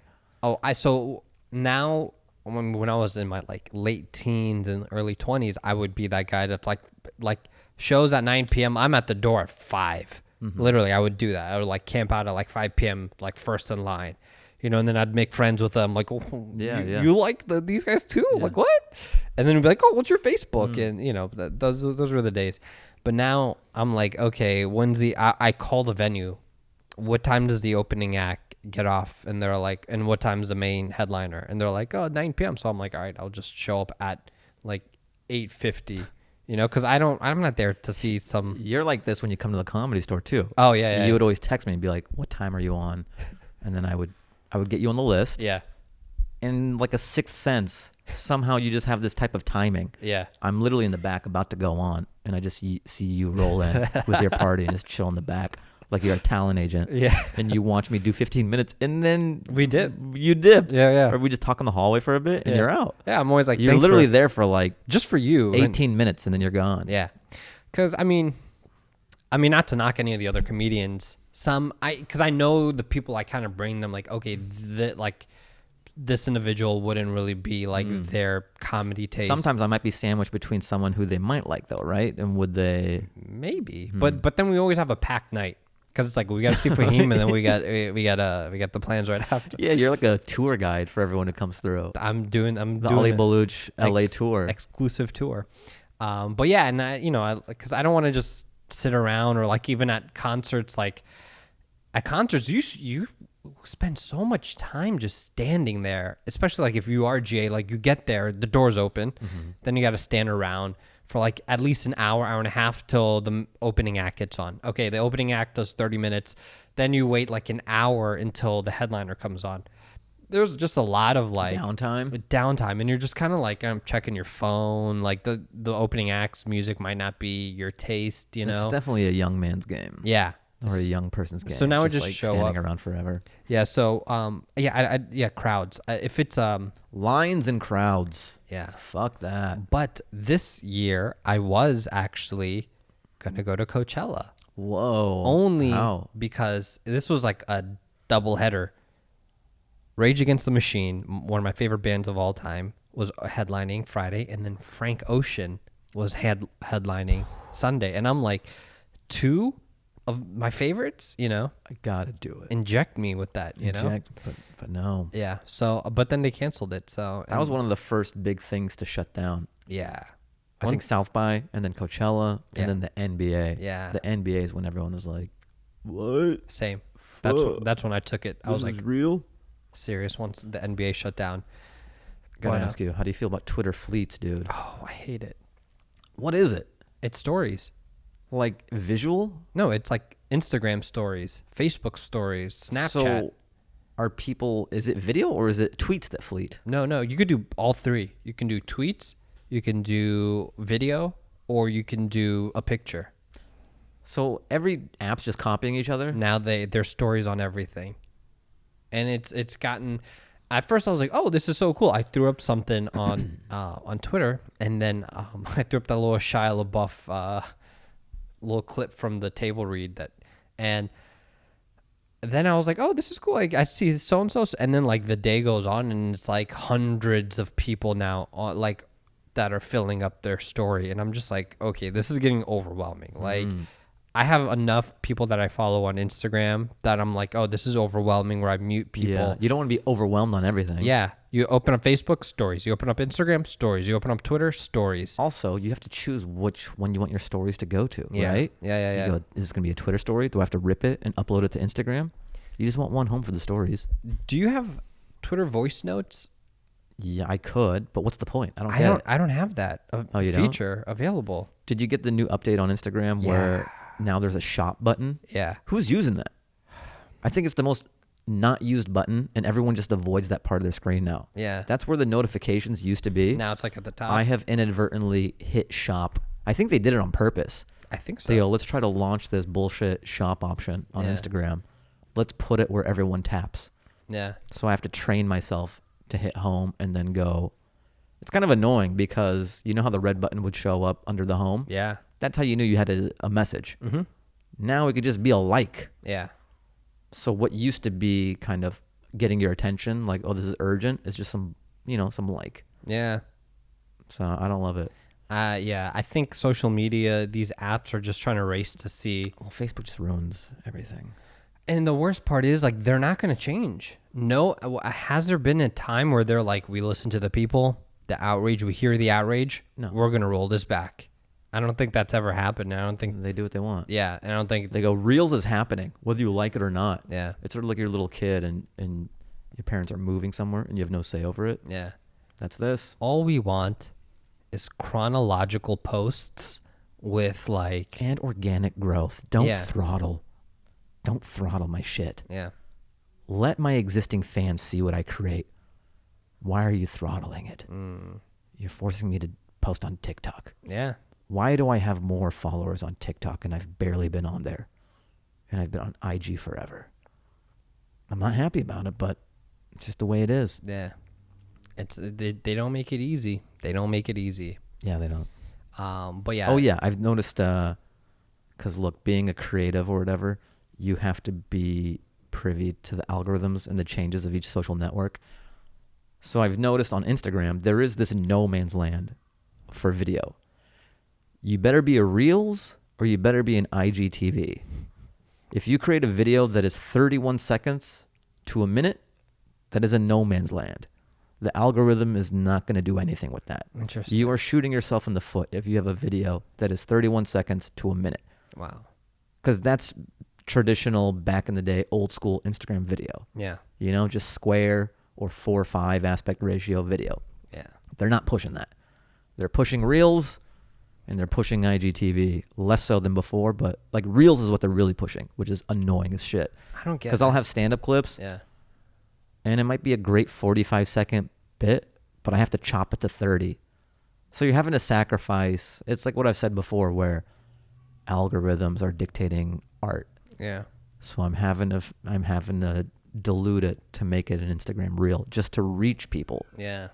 So now when I was in my like late teens and early 20s, I would be that guy that's like shows at 9 p.m. I'm at the door at 5. Mm-hmm. Literally, I would do that. I would like camp out at like 5 p.m. like first in line, and then I'd make friends with them. Like, you like these guys too? Yeah. Like what? And then we'd be like, oh, what's your Facebook? And those were the days. But now I'm like, okay, I call the venue. What time does the opening act get off? And they're like, and what time's the main headliner? And they're like, 9 p.m. So I'm like, all right, I'll just show up at like 8:50. Because I'm not there to see some. You're like this when you come to the Comedy Store too. Oh yeah. You would always text me and be like, "What time are you on?" And then I would get you on the list. Yeah. And like a sixth sense, somehow you just have this type of timing. Yeah. I'm literally in the back about to go on, and I just see you roll in with your party and just chill in the back like you're a talent agent. Yeah. And you watch me do 15 minutes, and then we dip. You dip. Yeah. Or we just talk in the hallway for a bit, and you're out. Yeah, I'm always like, you're literally there for like just for you 18 minutes, and then you're gone. Yeah. Because I mean, not to knock any of the other comedians. Because I know the people I kind of bring them like, okay, this individual wouldn't really be like their comedy taste. Sometimes I might be sandwiched between someone who they might like though, right? And would they? Maybe, but then we always have a packed night because it's like we got to see Fahim and then we got the plans right after. Yeah, you're like a tour guide for everyone who comes through. I'm doing the Ali Baluch LA tour, exclusive tour. But yeah, and because I don't want to just sit around or like even at concerts. Like at concerts, you spend so much time just standing there, especially like if you are GA, like you get there, the door's open, then you got to stand around for like at least an hour and a half till the opening act gets on. Okay, the opening act does 30 minutes. Then you wait like an hour until the headliner comes on. There's just a lot of like downtime, and you're just kind of like checking your phone. Like the opening act's music might not be your taste, you know. It's definitely a young man's game. Yeah, or a young person's game. So now just it just like show standing up around forever. Yeah. So crowds. If it's lines and crowds. Yeah. Fuck that. But this year I was actually gonna go to Coachella. Whoa. Only because this was like a double header. Rage Against the Machine, one of my favorite bands of all time, was headlining Friday, and then Frank Ocean was headlining Sunday. And I'm like, two of my favorites, you know? I gotta do it. Inject me with that, you know? But no. Yeah. So, but then they canceled it. So that was one of the first big things to shut down. Yeah. I think South by, and then Coachella, and then the NBA. Yeah. The NBA is when everyone was like, "What?" Same. That's when I took it. I was like, real serious once the NBA shut down. Gotta ask you, how do you feel about Twitter fleets, dude? Oh, I hate it. What is it? It's stories. Like visual? No, it's like Instagram stories, Facebook stories, Snapchat. So is it video or is it tweets that fleet? No, you could do all three. You can do tweets, you can do video, or you can do a picture. So every app's just copying each other? Now there's stories on everything. And it's gotten, at first I was like, oh, this is so cool. I threw up something on Twitter, and then I threw up that little Shia LaBeouf little clip from the table read and then I was like, oh, this is cool. I see so-and-so. And then like the day goes on, and it's like hundreds of people now like that are filling up their story. And I'm just like, okay, this is getting overwhelming. Like, I have enough people that I follow on Instagram that I'm like, oh, this is overwhelming, where I mute people. Yeah, you don't want to be overwhelmed on everything. Yeah. You open up Facebook stories. You open up Instagram stories. You open up Twitter stories. Also, you have to choose which one you want your stories to go to, right? Yeah. You go, is this going to be a Twitter story? Do I have to rip it and upload it to Instagram? You just want one home for the stories. Do you have Twitter voice notes? Yeah, I could, but what's the point? I don't have that feature available. Did you get the new update on Instagram where now there's a shop button? Yeah. Who's using that? I think it's the most not used button, and everyone just avoids that part of their screen now. Yeah. That's where the notifications used to be. Now it's like at the top. I have inadvertently hit shop. I think they did it on purpose. I think so. They go, let's try to launch this bullshit shop option on Instagram. Let's put it where everyone taps. Yeah. So I have to train myself to hit home and then go. It's kind of annoying because you know how the red button would show up under the home? Yeah. That's how you knew you had a message. Mm-hmm. Now it could just be a like. Yeah. So what used to be kind of getting your attention, like, oh, this is urgent, is just some like. Yeah. So I don't love it. Yeah. I think social media, these apps are just trying to race to see. Well, Facebook just ruins everything. And the worst part is, like, they're not going to change. No. Has there been a time where they're like, we listen to the people, the outrage, we hear the outrage? No. We're going to roll this back. I don't think that's ever happened. I don't think they do what they want. Yeah, and I don't think they go, Reels is happening, whether you like it or not. Yeah, it's sort of like you're a little kid and your parents are moving somewhere and you have no say over it. Yeah, that's this. All we want is chronological posts with and organic growth. Don't throttle my shit. Yeah, let my existing fans see what I create. Why are you throttling it? You're forcing me to post on TikTok. Yeah. Why do I have more followers on TikTok and I've barely been on there? And I've been on IG forever. I'm not happy about it, but it's just the way it is. Yeah. They don't make it easy. They don't make it easy. Yeah, they don't. But yeah. Oh, yeah. I've noticed, because look, being a creative or whatever, you have to be privy to the algorithms and the changes of each social network. So I've noticed on Instagram, there is this no man's land for video. You better be a Reels or you better be an IGTV. If you create a video that is 31 seconds to a minute, that is a no man's land. The algorithm is not going to do anything with that. Interesting. You are shooting yourself in the foot if you have a video that is 31 seconds to a minute. Wow. Because that's traditional, back in the day, old school Instagram video. Yeah. Just square or 4:5 aspect ratio video. Yeah. They're not pushing that. They're pushing Reels And they're pushing IGTV less so than before, but like Reels is what they're really pushing, which is annoying as shit. I don't get because I'll have stand-up clips, and it might be a great 45-second bit, but I have to chop it to 30. So you're having to sacrifice. It's like what I've said before, where algorithms are dictating art. Yeah. So I'm having to dilute it to make it an Instagram reel just to reach people. Yeah.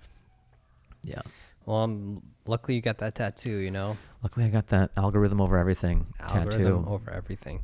Yeah. Well, luckily you got that tattoo, you know. Luckily I got that algorithm over everything tattoo. Over everything.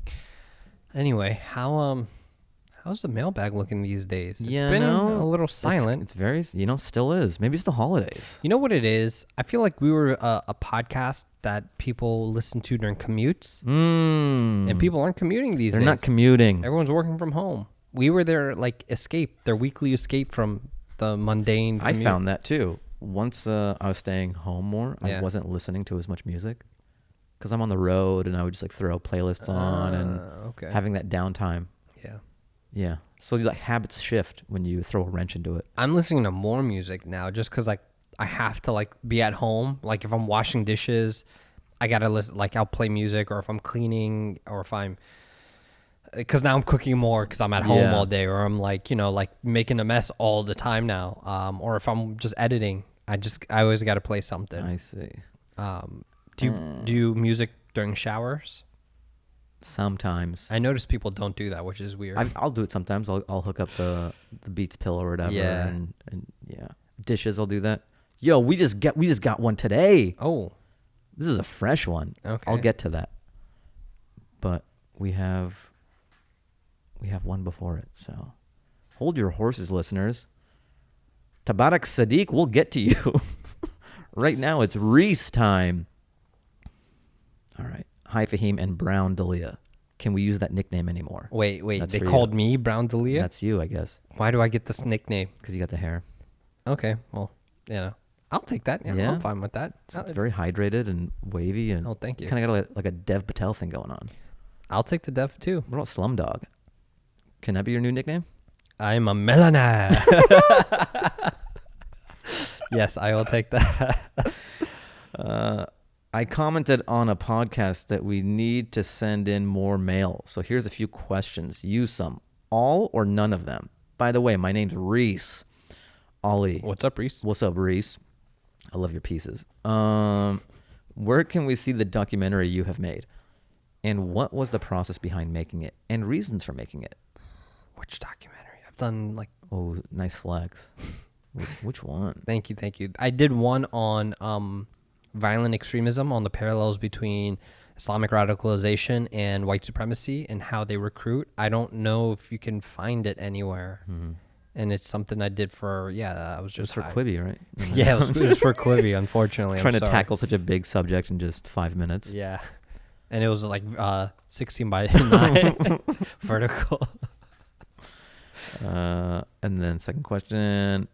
Anyway, how's the mailbag looking these days? It's been a little silent. It's very, still is. Maybe it's the holidays. You know what it is? I feel like we were a podcast that people listen to during commutes. And people aren't commuting these days. They're not commuting. Everyone's working from home. We were their escape, their weekly escape from the mundane commute. I found that too. Once I was staying home more, I wasn't listening to as much music because I'm on the road and I would just throw playlists on and having that downtime. Yeah. Yeah. So these habits shift when you throw a wrench into it. I'm listening to more music now just because I have to be at home. Like if I'm washing dishes, I got to listen. I'll play music, or if I'm cleaning, or if I'm, because now I'm cooking more because I'm at home all day, or I'm making a mess all the time now. Or if I'm just editing, I always got to play something. I see. Do you music during showers? Sometimes. I notice people don't do that, which is weird. I'll do it sometimes. I'll hook up the Beats pillow or whatever. Yeah. And dishes, I'll do that. Yo, we just got one today. Oh. This is a fresh one. Okay. I'll get to that. But we have one before it. So hold your horses, listeners. Tabarak Sadiq, we'll get to you. Right now, it's Reese time. All right. Hi, Fahim and Brown Dalia. Can we use that nickname anymore? Wait. They called me Brown Dalia? That's you, I guess. Why do I get this nickname? Because you got the hair. Okay. Well, I'll take that. Yeah. I'm fine with that. It's very hydrated and wavy. And thank you. Kind of got like a Dev Patel thing going on. I'll take the Dev too. What about Slumdog? Can that be your new nickname? I'm a millionaire. Yes, I will take that. I commented on a podcast that we need to send in more mail. So here's a few questions. Use some. All or none of them. By the way, my name's Reese. Ollie. What's up, Reese? What's up, Reese? I love your pieces. Where can we see the documentary you have made? And what was the process behind making it? And reasons for making it? Which documentary? I've done Oh, nice flex. Which one? Thank you. I did one on violent extremism, on the parallels between Islamic radicalization and white supremacy and how they recruit. I don't know if you can find it anywhere. Mm-hmm. And it's something I did for, I was just... for Quibi, right? Yeah, it was for Quibi, unfortunately. Trying to tackle such a big subject in just 5 minutes. Yeah. And it was 16 by 9 vertical. And then second question...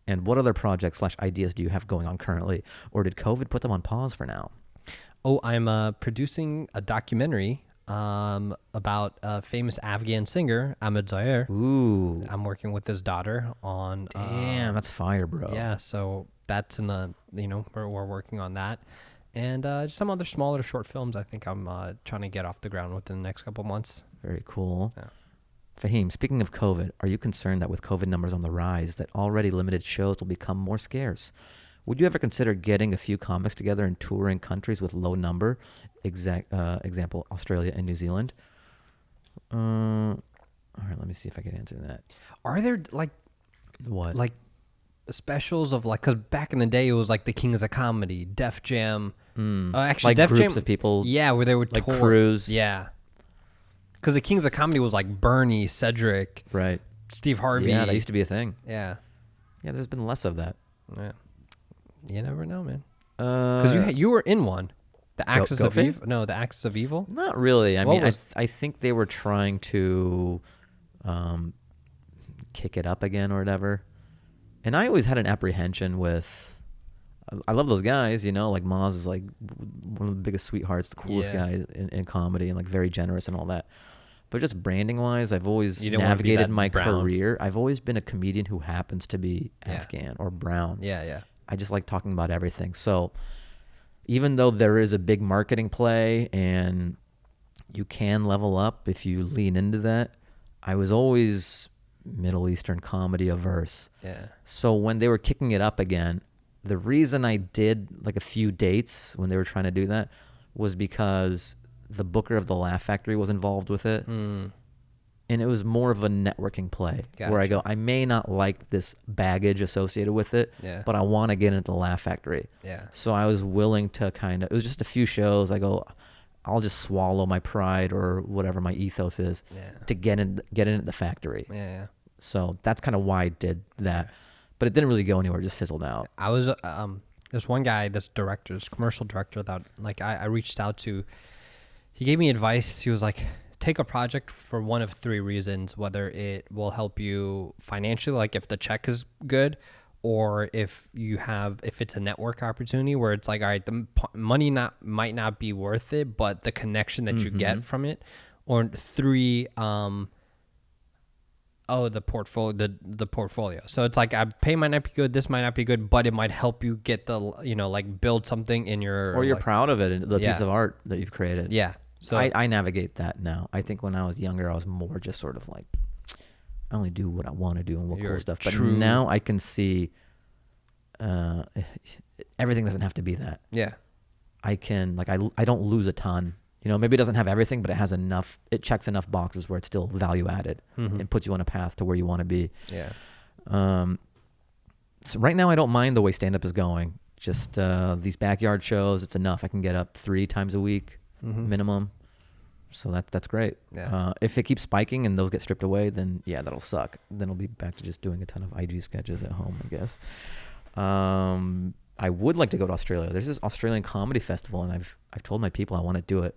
And what other projects / ideas do you have going on currently? Or did COVID put them on pause for now? Oh, I'm producing a documentary about a famous Afghan singer, Ahmed Zaire. Ooh. I'm working with his daughter on... Damn, that's fire, bro. Yeah, so that's in the... we're working on that. And just some other smaller short films I think I'm trying to get off the ground within the next couple months. Very cool. Yeah. Fahim, speaking of COVID, are you concerned that with COVID numbers on the rise, that already limited shows will become more scarce? Would you ever consider getting a few comics together and touring countries with low number? Example, Australia and New Zealand. All right, let me see if I can answer that. Are there what? Specials of because back in the day it was the Kings of Comedy, Def Jam. Actually, Def groups Jam, of people. Yeah, where they would tour. Cruise. Yeah. Because the Kings of Comedy was Bernie, Cedric, right, Steve Harvey. Yeah, that used to be a thing. Yeah. Yeah, there's been less of that. Yeah. You never know, man. Because you were in one. The Axis of Evil? No, the Axis of Evil? Not really. I think they were trying to kick it up again or whatever. And I always had an apprehension with... I love those guys, Maz is one of the biggest sweethearts, the coolest guy in comedy and very generous and all that. But just branding wise, I've always navigated my career. I've always been a comedian who happens to be Afghan or brown. Yeah. I just like talking about everything. So even though there is a big marketing play and you can level up if you lean into that, I was always Middle Eastern comedy averse. Yeah. So when they were kicking it up again, the reason I did like a few dates when they were trying to do that was because the booker of the Laugh Factory was involved with it. Mm. And it was more of a networking play where I go, I may not like this baggage associated with it, but I want to get into the Laugh Factory. Yeah. So I was willing to it was just a few shows. I go, I'll just swallow my pride or whatever my ethos is to get in at the factory. Yeah. So that's kind of why I did that. But it didn't really go anywhere. It just fizzled out. I was, there's one guy, this commercial director that like I reached out to. He gave me advice. He was like, take a project for one of three reasons, whether it will help you financially, like if the check is good, or if it's a network opportunity where it's like, all right, the money might not be worth it, but the connection that you get from it, or three, the portfolio. So it's like, pay might not be good, this might not be good, but it might help you get like build something in your, or you're like, proud of it, the piece of art that you've created. Yeah. So I navigate that now. I think when I was younger, I was more just sort of like, I only do what I want to do and what cool stuff. But now I can see everything doesn't have to be that. Yeah. I can, like, I don't lose a ton. You know, maybe it doesn't have everything, but it has enough. It checks enough boxes where it's still value added and puts you on a path to where you want to be. Yeah. So right now, I don't mind the way stand-up is going. Just these backyard shows, it's enough. I can get up 3 times a week minimum. So that's great. Yeah. If it keeps spiking and those get stripped away, then yeah, that'll suck. Then I'll be back to just doing a ton of IG sketches at home, I guess. I would like to go to Australia. There's this Australian comedy festival, and I've told my people I want to do it.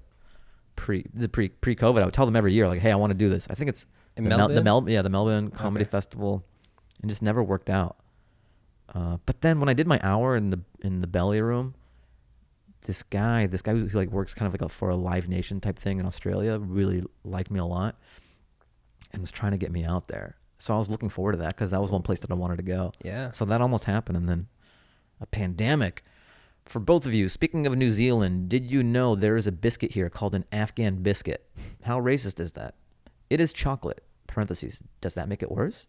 Pre-COVID, I would tell them every year, like, hey, I want to do this. I think it's in Melbourne? the Melbourne Comedy Festival, and just never worked out. But then when I did my hour in the belly room, this guy who like works kind of like for a Live Nation type thing in Australia really liked me a lot and was trying to get me out there. So I was looking forward to that because that was one place that I wanted to go. Yeah. So that almost happened, and then a pandemic. For both of you, speaking of New Zealand, did you know there is a biscuit here called an Afghan biscuit? How racist is that? It is chocolate. Parentheses. Does that make it worse?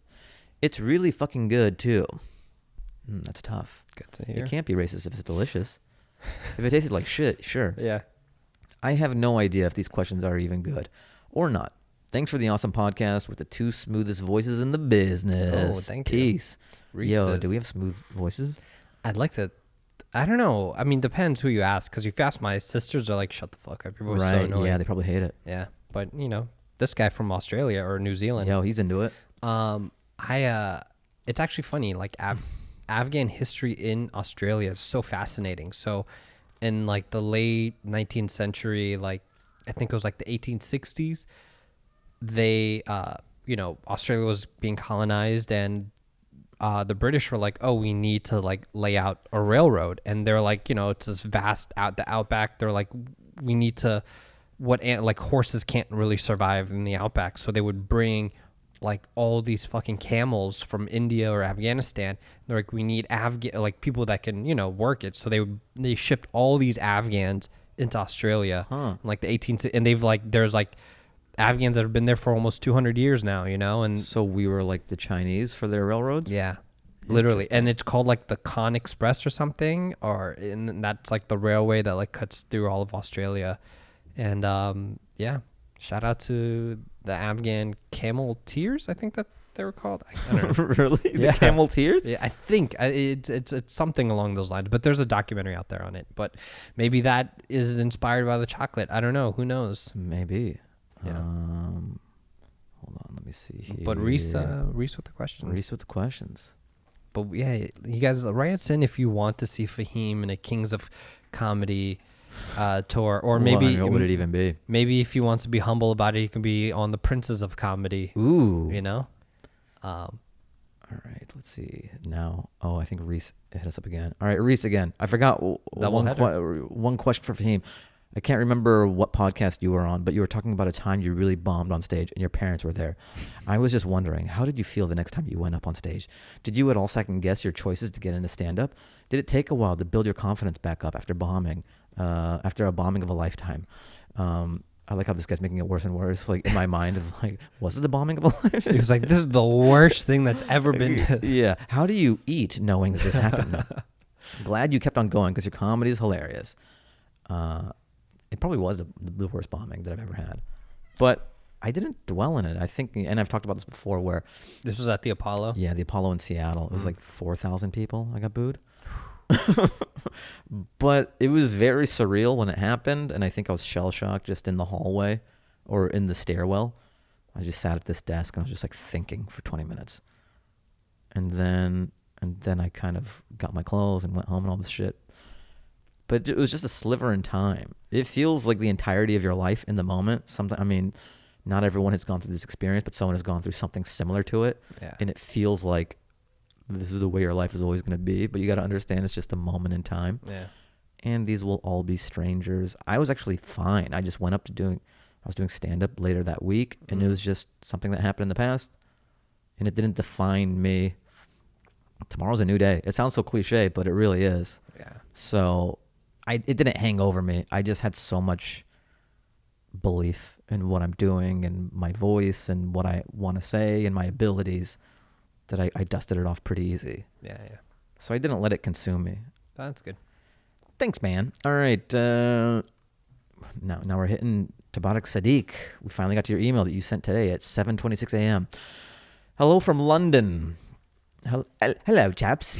It's really fucking good too. That's tough. Good to hear. It can't be racist if it's delicious. If it tasted like shit, sure. Yeah. I have no idea if these questions are even good or not. Thanks for the awesome podcast with the 2 smoothest voices in the business. Oh, thank you. Peace. Reese's. Yo, do we have smooth voices? I'd like to. I don't know. I mean, depends who you ask. Because if you ask my sisters, are like, shut the fuck up. Your voice is so annoying. Yeah, they probably hate it. Yeah. But, this guy from Australia or New Zealand. Yo, he's into it. It's actually funny. Like, Afghan history in Australia is so fascinating. So in like the late 19th century, like I think it was like the 1860s, they, Australia was being colonized, and the British were like, oh, we need to like lay out a railroad. And they're like, it's this vast the outback. They're like, we need to, like horses can't really survive in the outback. So they would bring like all these fucking camels from India or Afghanistan. They're like, we need people that can, work it. So they shipped all these Afghans into Australia in like the 18th, and there's like Afghans that have been there for almost 200 years now, and so we were like the Chinese for their railroads. Yeah, literally. And it's called like the Con Express or something, and that's like the railway that like cuts through all of Australia. And shout out to the Afghan camel tears, I think that they were called. I don't know. Really? The camel tears? Yeah, I think it's something along those lines. But there's a documentary out there on it. But maybe that is inspired by the chocolate. I don't know. Who knows? Maybe. Yeah. Hold on, let me see here. But Reese with the questions. Reese with the questions. But yeah, you guys write us in if you want to see Fahim in a Kings of Comedy tour, or maybe what would it even be? Maybe if he wants to be humble about it, he can be on the Princes of Comedy. Ooh, All right, let's see now. Oh, I think Reese hit us up again. All right, Reese again. I forgot one question for Fahim. I can't remember what podcast you were on, but you were talking about a time you really bombed on stage and your parents were there. I was just wondering, how did you feel the next time you went up on stage? Did you at all second guess your choices to get into stand-up? Did it take a while to build your confidence back up after bombing, after a bombing of a lifetime? I like how this guy's making it worse and worse, like in my mind of like, was it the bombing of a lifetime? He was like, this is the worst thing that's ever been. Yeah. How do you eat knowing that this happened? No. Glad you kept on going because your comedy is hilarious. It probably was the worst bombing that I've ever had. But I didn't dwell in it. I think, and I've talked about this before where... This was at the Apollo? Yeah, the Apollo in Seattle. It was like 4,000 people I got booed. But it was very surreal when it happened, and I think I was shell-shocked just in the hallway or in the stairwell. I just sat at this desk, and I was just like thinking for 20 minutes. And then I kind of got my clothes and went home and all this shit. But it was just a sliver in time. It feels like the entirety of your life in the moment. Sometimes, I mean, not everyone has gone through this experience, but someone has gone through something similar to it. Yeah. And it feels like this is the way your life is always going to be. But you got to understand it's just a moment in time. Yeah. And these will all be strangers. I was actually fine. I just went up to I was doing stand-up later that week. And it was just something that happened in the past. And it didn't define me. Tomorrow's a new day. It sounds so cliche, but it really is. Yeah. So... it didn't hang over me. I just had so much belief in what I'm doing and my voice and what I want to say and my abilities that I dusted it off pretty easy. Yeah, yeah. So I didn't let it consume me. That's good. Thanks, man. All right. Now we're hitting Tabarak Sadiq. We finally got to your email that you sent today at 7:26 a.m. Hello from London. Hello, chaps.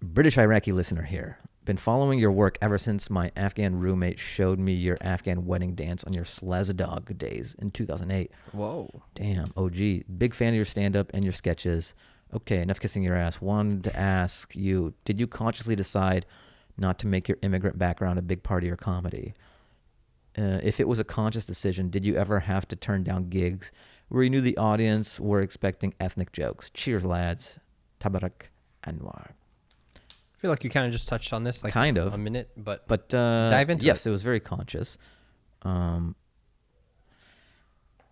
British Iraqi listener here. Been following your work ever since my Afghan roommate showed me your Afghan wedding dance on your Slazdog days in 2008. Whoa. Damn, OG. Big fan of your stand-up and your sketches. Okay, enough kissing your ass. Wanted to ask you, did you consciously decide not to make your immigrant background a big part of your comedy? If it was a conscious decision, did you ever have to turn down gigs where you knew the audience were expecting ethnic jokes? Cheers, lads. Tabarak Anwar. I feel like you kind of just touched on this, like kind of a minute, but dive into yes, it was very conscious. I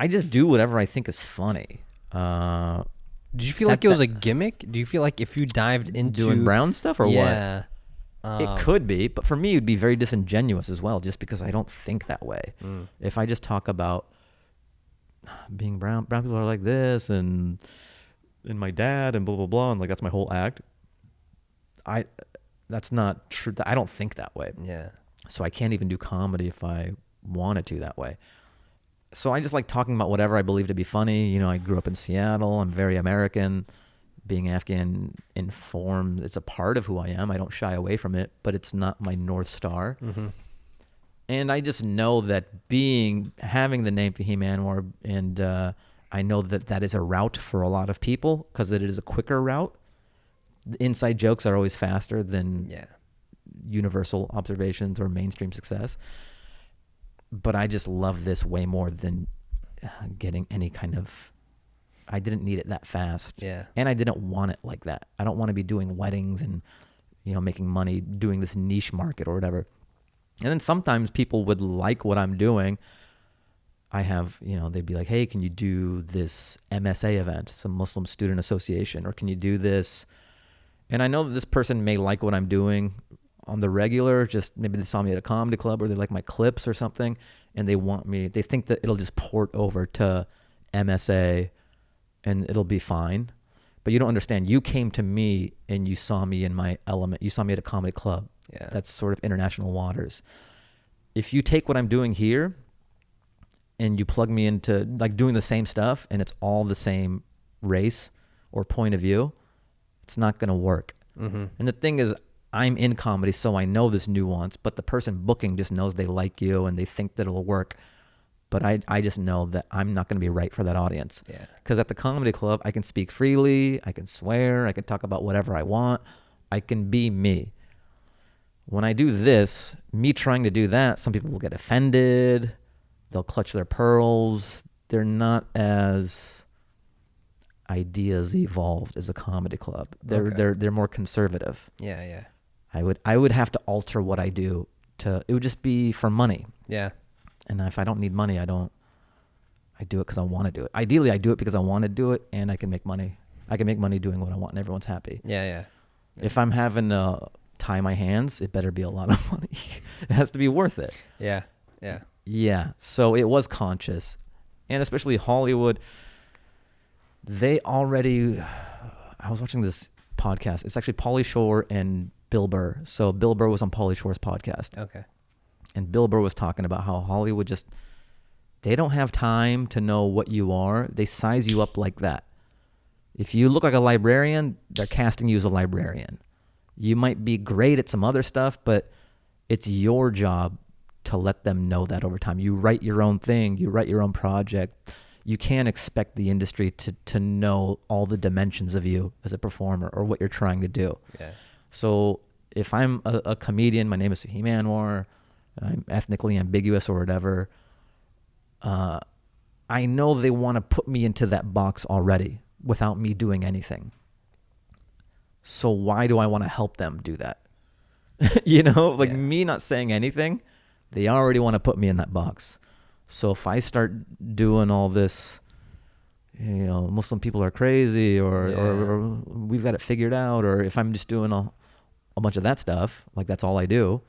just do whatever I think is funny. Did you feel like it was a gimmick? Do you feel like if you dived into doing brown stuff or what? It could be, but for me, it'd be very disingenuous as well, just because I don't think that way. If I just talk about being brown people are like this, and my dad, and blah blah blah, and like that's my whole act. That's not true. I don't think that way. Yeah. So I can't even do comedy if I wanted to that way. So I just like talking about whatever I believe to be funny. You know, I grew up in Seattle. I'm very American. Being Afghan informed, it's a part of who I am. I don't shy away from it, but it's not my North Star. Mm-hmm. And I just know that having the name Fahim Anwar, and I know that is a route for a lot of people because it is a quicker route. The inside jokes are always faster than universal observations or mainstream success. But I just love this way more than getting any kind of... I didn't need it that fast. Yeah. And I didn't want it like that. I don't want to be doing weddings and, making money doing this niche market or whatever. And then sometimes people would like what I'm doing. I have, they'd be like, hey, can you do this MSA event, some Muslim Student Association, or can you do this... And I know that this person may like what I'm doing on the regular, just maybe they saw me at a comedy club or they like my clips or something, and they think that it'll just port over to MSA and it'll be fine. But you don't understand. You came to me and you saw me in my element. You saw me at a comedy club. Yeah. That's sort of international waters. If you take what I'm doing here and you plug me into like doing the same stuff and it's all the same race or point of view, it's not going to work. Mm-hmm. And the thing is, I'm in comedy, so I know this nuance, but the person booking just knows they like you and they think that it'll work. But I just know that I'm not going to be right for that audience. Yeah. Because at the comedy club, I can speak freely, I can swear, I can talk about whatever I want, I can be me. When I do this, me trying to do that, some people will get offended, they'll clutch their pearls, they're not as... ideas evolved as a comedy club. They're more conservative. Yeah, yeah. I would have to alter what I do it would just be for money. Yeah. And if I don't need money, I do it because I want to do it. Ideally, I do it because I want to do it, and I can make money. I can make money doing what I want, and everyone's happy. Yeah. If I'm having to tie my hands, it better be a lot of money. It has to be worth it. Yeah. Yeah. So it was conscious, and especially Hollywood. I was watching this podcast. It's actually Pauly Shore and Bill Burr. So Bill Burr was on Pauly Shore's podcast. Okay. And Bill Burr was talking about how Hollywood they don't have time to know what you are. They size you up like that. If you look like a librarian, they're casting you as a librarian. You might be great at some other stuff, but it's your job to let them know that over time. You write your own thing. You write your own project. You can't expect the industry to know all the dimensions of you as a performer or what you're trying to do. Yeah. So if I'm a comedian, my name is Fahim Anwar, I'm ethnically ambiguous or whatever, I know they want to put me into that box already without me doing anything. So why do I want to help them do that? Me not saying anything, they already want to put me in that box. So if I start doing all this, Muslim people are crazy or we've got it figured out, or if I'm just doing a bunch of that stuff, like that's all I do,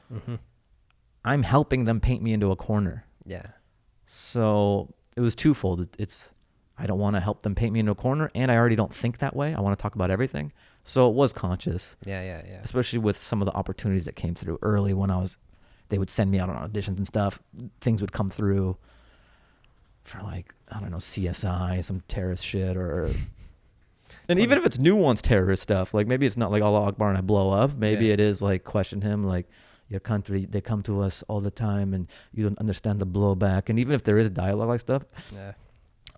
I'm helping them paint me into a corner. Yeah. So it was twofold. I don't want to help them paint me into a corner, and I already don't think that way. I want to talk about everything. So it was conscious. Yeah. Especially with some of the opportunities that came through early when they would send me out on auditions and stuff. Things would come through for CSI, some terrorist shit, and even if it's nuanced terrorist stuff, like maybe it's not like Allah Akbar and I blow up. Maybe it is like question him, like your country, they come to us all the time and you don't understand the blowback. And even if there is dialogue like stuff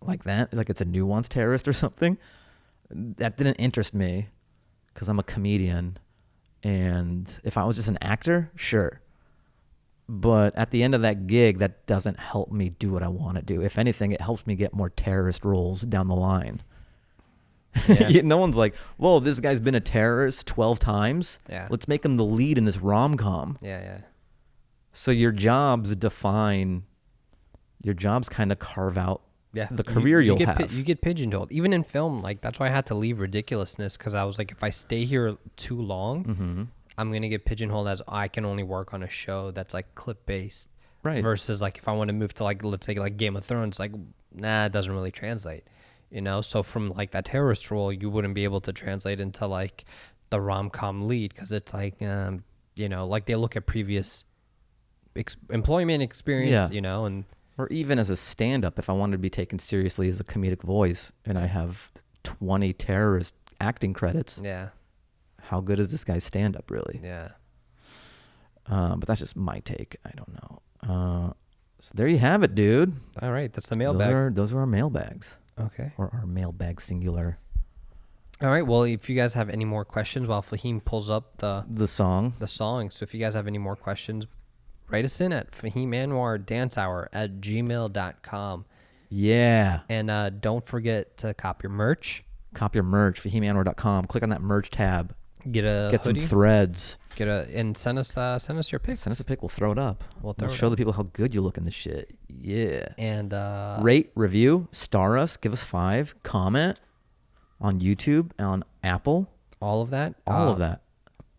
like that, like it's a nuanced terrorist or something, that didn't interest me because I'm a comedian. And if I was just an actor, sure. But at the end of that gig, that doesn't help me do what I want to do. If anything, it helps me get more terrorist roles down the line. Yeah. No one's like, whoa, this guy's been a terrorist 12 times. Yeah. Let's make him the lead in this rom-com. Yeah. So your jobs kind of carve out the career you'll have. You get pigeonholed. Even in film, like that's why I had to leave ridiculousness, because I was like, if I stay here too long, I'm going to get pigeonholed as I can only work on a show that's like clip based. Right. Versus like if I want to move to like, let's say like Game of Thrones, like, it doesn't really translate, So from like that terrorist role, you wouldn't be able to translate into like the rom-com lead, because it's like, like they look at previous employment experience, and. Or even as a stand-up, if I wanted to be taken seriously as a comedic voice and I have 20 terrorist acting credits. Yeah. How good is this guy's stand-up, really? Yeah. But that's just my take. I don't know. So there you have it, dude. All right. That's the mailbag. Those are our mailbags. Okay. Or our mailbag singular. All right. Well, if you guys have any more questions while Fahim pulls up the song. So if you guys have any more questions, write us in at fahimanwardancehour@gmail.com. Yeah. And don't forget to cop your merch. Cop your merch, fahimanwar.com. Click on that merch tab. Get some threads. And send us your pic. Send us a pic. We'll throw it up. We'll show the people how good you look in this shit. Yeah. And rate, review, star us, give us 5, comment on YouTube, on Apple. All of that.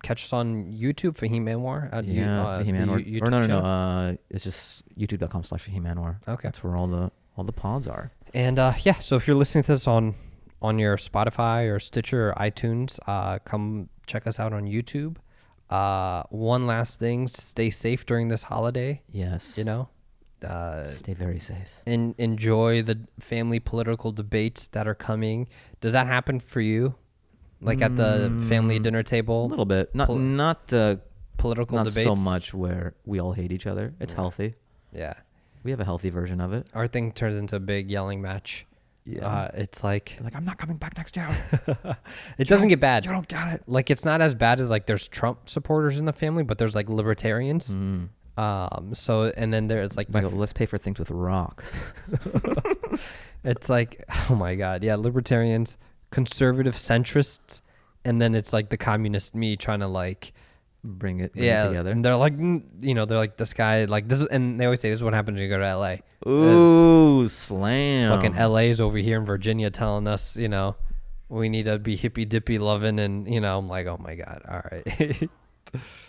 Catch us on YouTube, Fahim Anwar. Fahim Anwar. No. It's just youtube.com/Fahim Anwar. Okay. That's where all the pods are. And so if you're listening to this on your Spotify or Stitcher or iTunes, come check us out on YouTube. One last thing, stay safe during this holiday. Yes. Stay very safe. And enjoy the family political debates that are coming. Does that happen for you? Like at the family dinner table? A little bit. Not political debates? Not so much where we all hate each other. It's healthy. Yeah. We have a healthy version of it. Our thing turns into a big yelling match. Yeah. It's like, I'm not coming back next year. It doesn't get bad. You don't get it. Like, it's not as bad as like there's Trump supporters in the family, but there's like libertarians. So, and then there's like, let's pay for things with rocks. It's like, oh my God. Yeah. Libertarians, conservative centrists. And then it's like the communist me trying to like bring it Yeah, together. and they're like, they're like, this guy, like this, and they always say this is what happens when you go to LA. Ooh, slam! Fucking LA's over here in Virginia telling us, we need to be hippy dippy loving, and I'm like, oh my god, all right.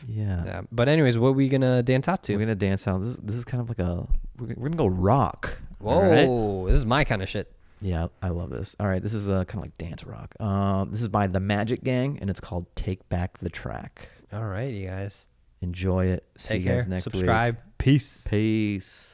Yeah. But anyways, what are we gonna dance out to? We're gonna dance out. This is kind of like we're gonna go rock. Whoa, right? This is my kind of shit. Yeah, I love this. All right, this is kind of like dance rock. This is by the Magic Gang, and it's called "Take Back the Track." All right, you guys. Enjoy it. See you guys next week. Subscribe. Peace. Peace.